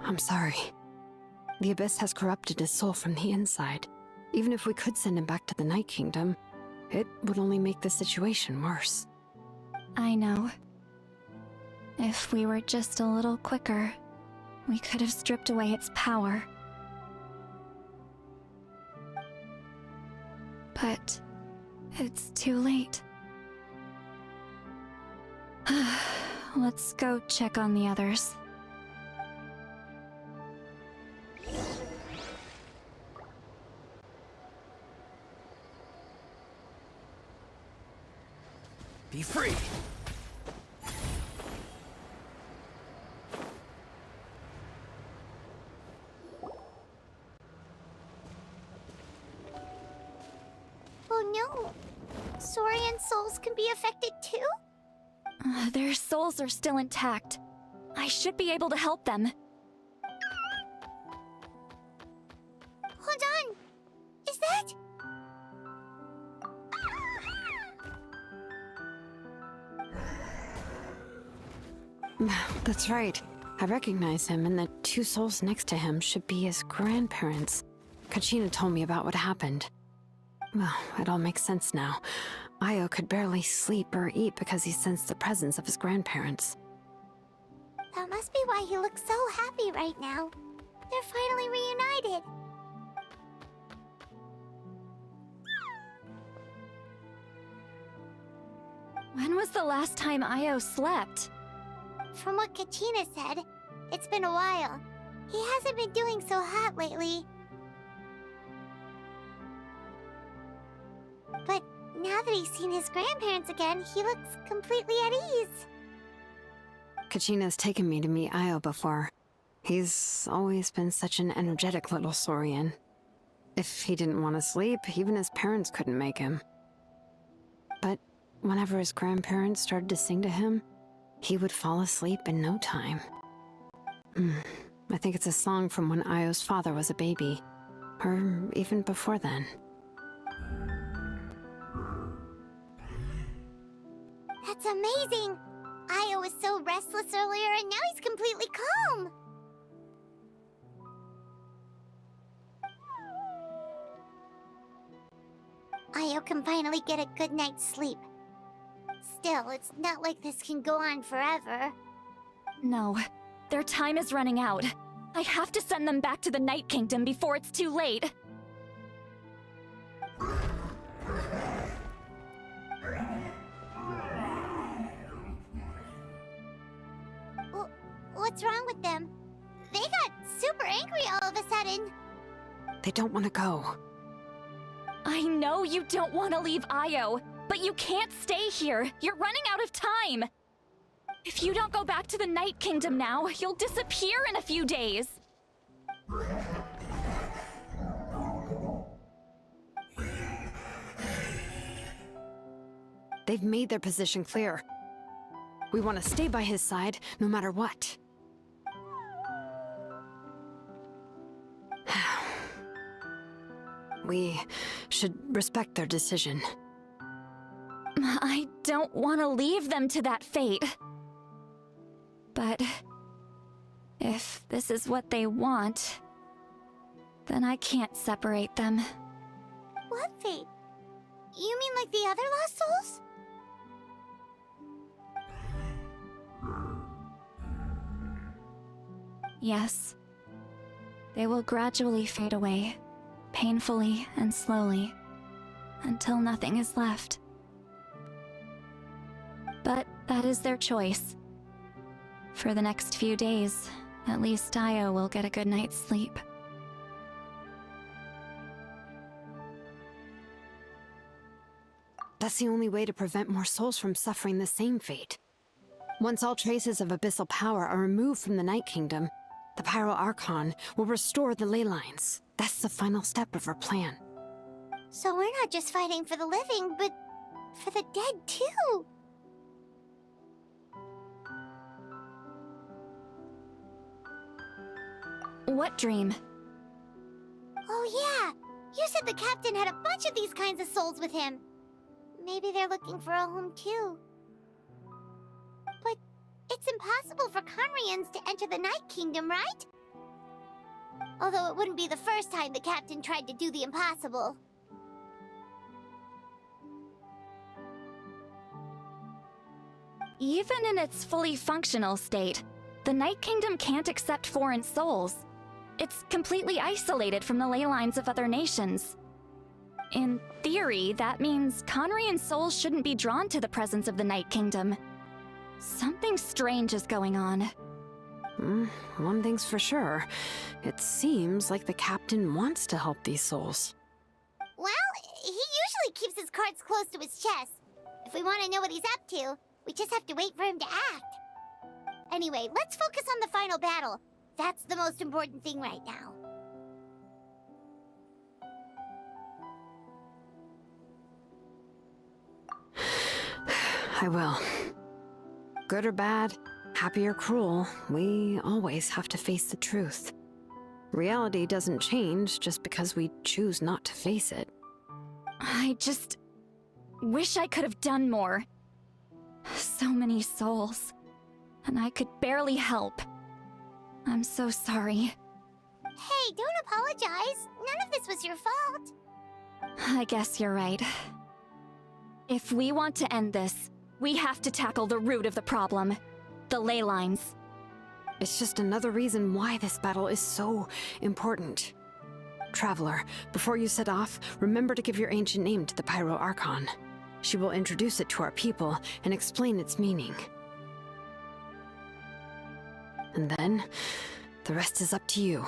I'm sorry. The Abyss has corrupted his soul from the inside. Even if we could send him back to the Night Kingdom, it would only make the situation worse. I know. If we were just a little quicker, we could have stripped away its power. But it's too late. Let's go check on the others. Be free! Oh no! can be affected too? Their souls are still intact. I should be able to help them. Hold on! Is that... That's right. I recognize him, and the two souls next to him should be his grandparents. Kachina told me about what happened. Well, it all makes sense now. Io could barely sleep or eat because he sensed the presence of his grandparents. That must be why he looks so happy right now. They're finally reunited. When was the last time Io slept? From what Kachina said, it's been a while. He hasn't been doing so hot lately. But now that he's seen his grandparents again, he looks completely at ease. Kachina's taken me to meet Io before. He's always been such an energetic little Saurian. If he didn't want to sleep, even his parents couldn't make him. But whenever his grandparents started to sing to him, he would fall asleep in no time. I think it's a song from when Io's father was a baby, or even before then. That's amazing! Io was so restless earlier and now he's completely calm! Io can finally get a good night's sleep. Still, it's not like this can go on forever. No, their time is running out. I have to send them back to the Night Kingdom before it's too late. What's wrong with them? They got super angry all of a sudden. They don't want to go. I know you don't want to leave Io, but you can't stay here. You're running out of time. If you don't go back to the Night Kingdom now, you'll disappear in a few days. They've made their position clear. We want to stay by his side, no matter what. We should respect their decision. I don't want to leave them to that fate. But if this is what they want, then I can't separate them. What fate? You mean like the other lost souls? Yes. They will gradually fade away, painfully and slowly, until nothing is left. But that is their choice. For the next few days, at least Io will get a good night's sleep. That's the only way to prevent more souls from suffering the same fate. Once all traces of abyssal power are removed from the Night Kingdom, the Pyro Archon will restore the ley lines. That's the final step of our plan. So we're not just fighting for the living, but for the dead too. What dream? Oh yeah! You said the captain had a bunch of these kinds of souls with him. Maybe they're looking for a home too. But it's impossible for Conrians to enter the Night Kingdom, right? Although it wouldn't be the first time the captain tried to do the impossible. Even in its fully functional state, the Night Kingdom can't accept foreign souls. It's completely isolated from the ley lines of other nations. In theory, that means Conrian souls shouldn't be drawn to the presence of the Night Kingdom. Something strange is going on. One thing's for sure. It seems like the captain wants to help these souls. Well, he usually keeps his cards close to his chest. If we want to know what he's up to, we just have to wait for him to act. Anyway, let's focus on the final battle. That's the most important thing right now. I will. Good or bad, happy or cruel, we always have to face the truth. Reality doesn't change just because we choose not to face it. I just wish I could have done more. So many souls, and I could barely help. I'm so sorry. Hey, don't apologize. None of this was your fault. I guess you're right. If we want to end this, we have to tackle the root of the problem. The ley lines. It's just another reason why this battle is so important. Traveler, before you set off, remember to give your ancient name to the Pyro Archon. She will introduce it to our people and explain its meaning. And then, the rest is up to you.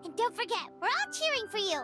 And don't forget, we're all cheering for you.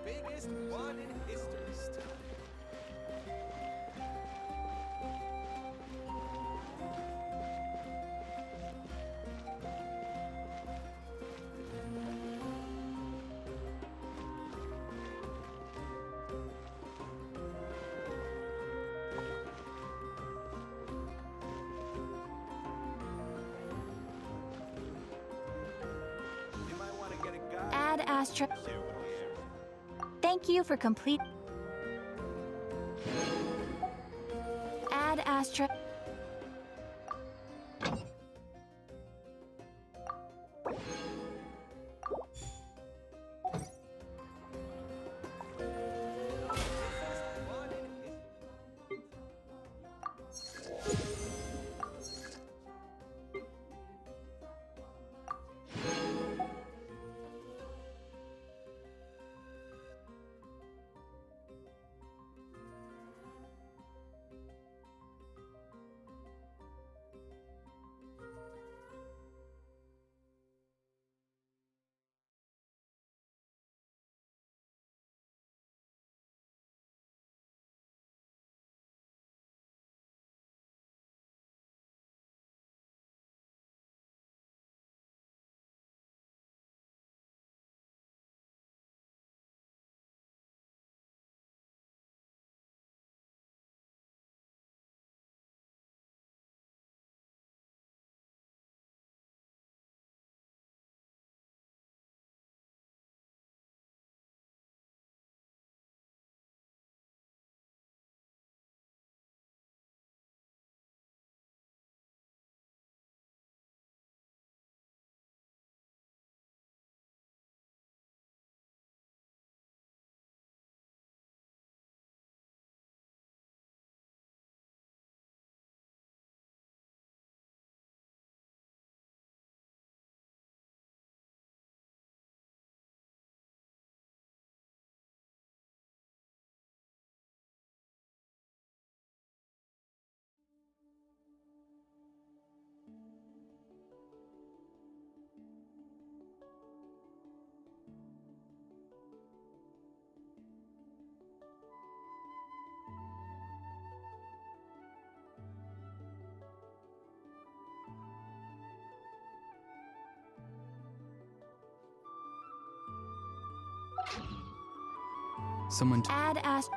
Biggest one in history still. You might want to get a guide. Add Astra. Thank you for complete. Add Astra. Someone Add Ast.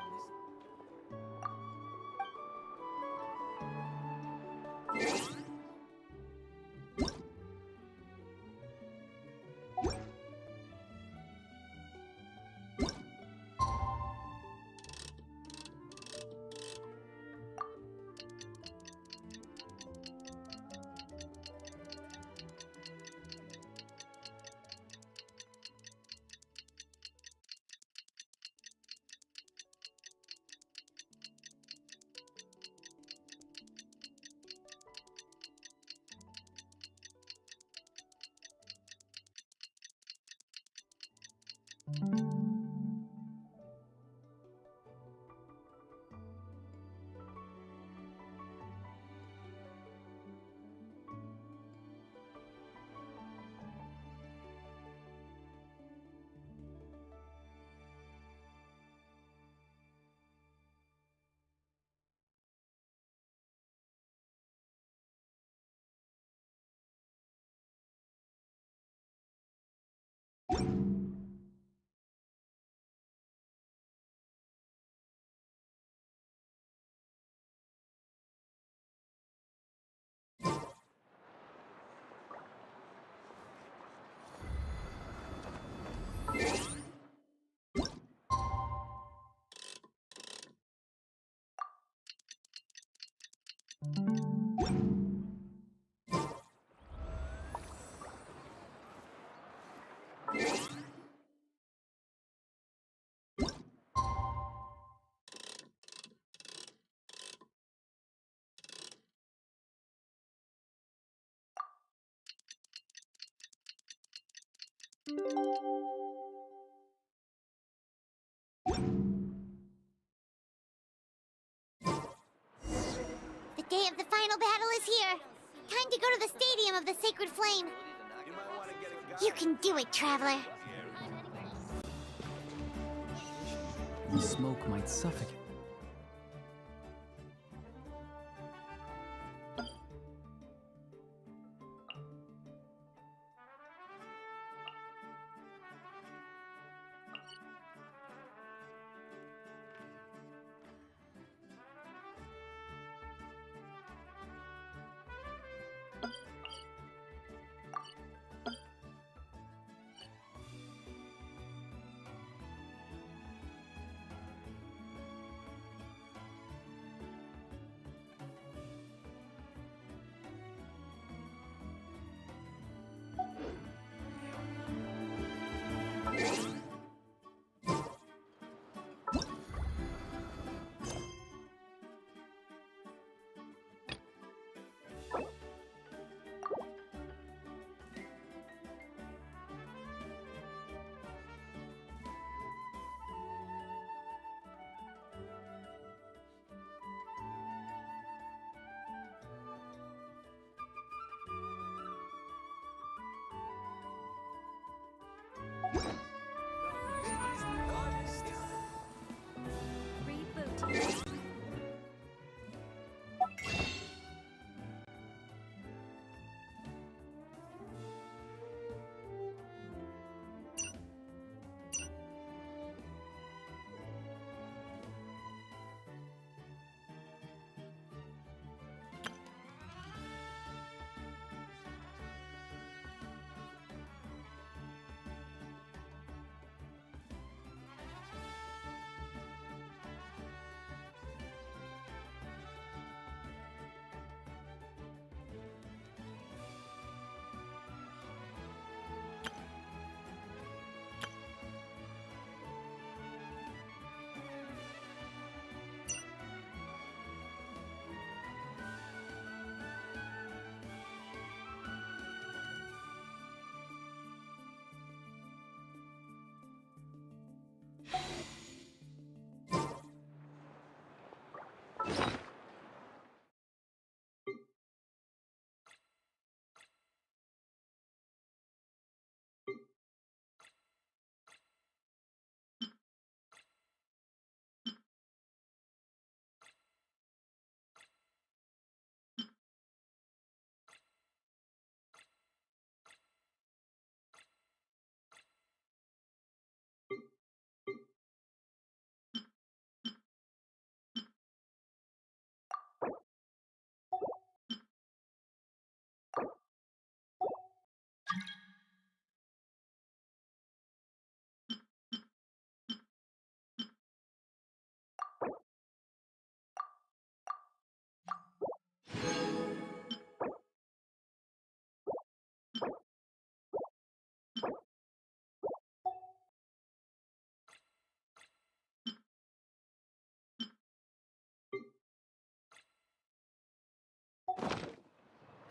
The day of the final battle is here. Time to go to the Stadium of the Sacred Flame. You can do it, Traveler. The smoke might suffocate.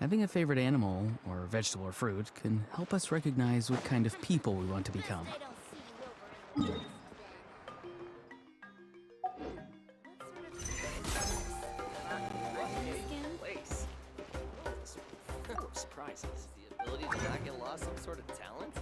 Having a favorite animal, or vegetable or fruit, can help us recognize what kind of people we want to become. Surprises. The ability to not get lost some sort of talent?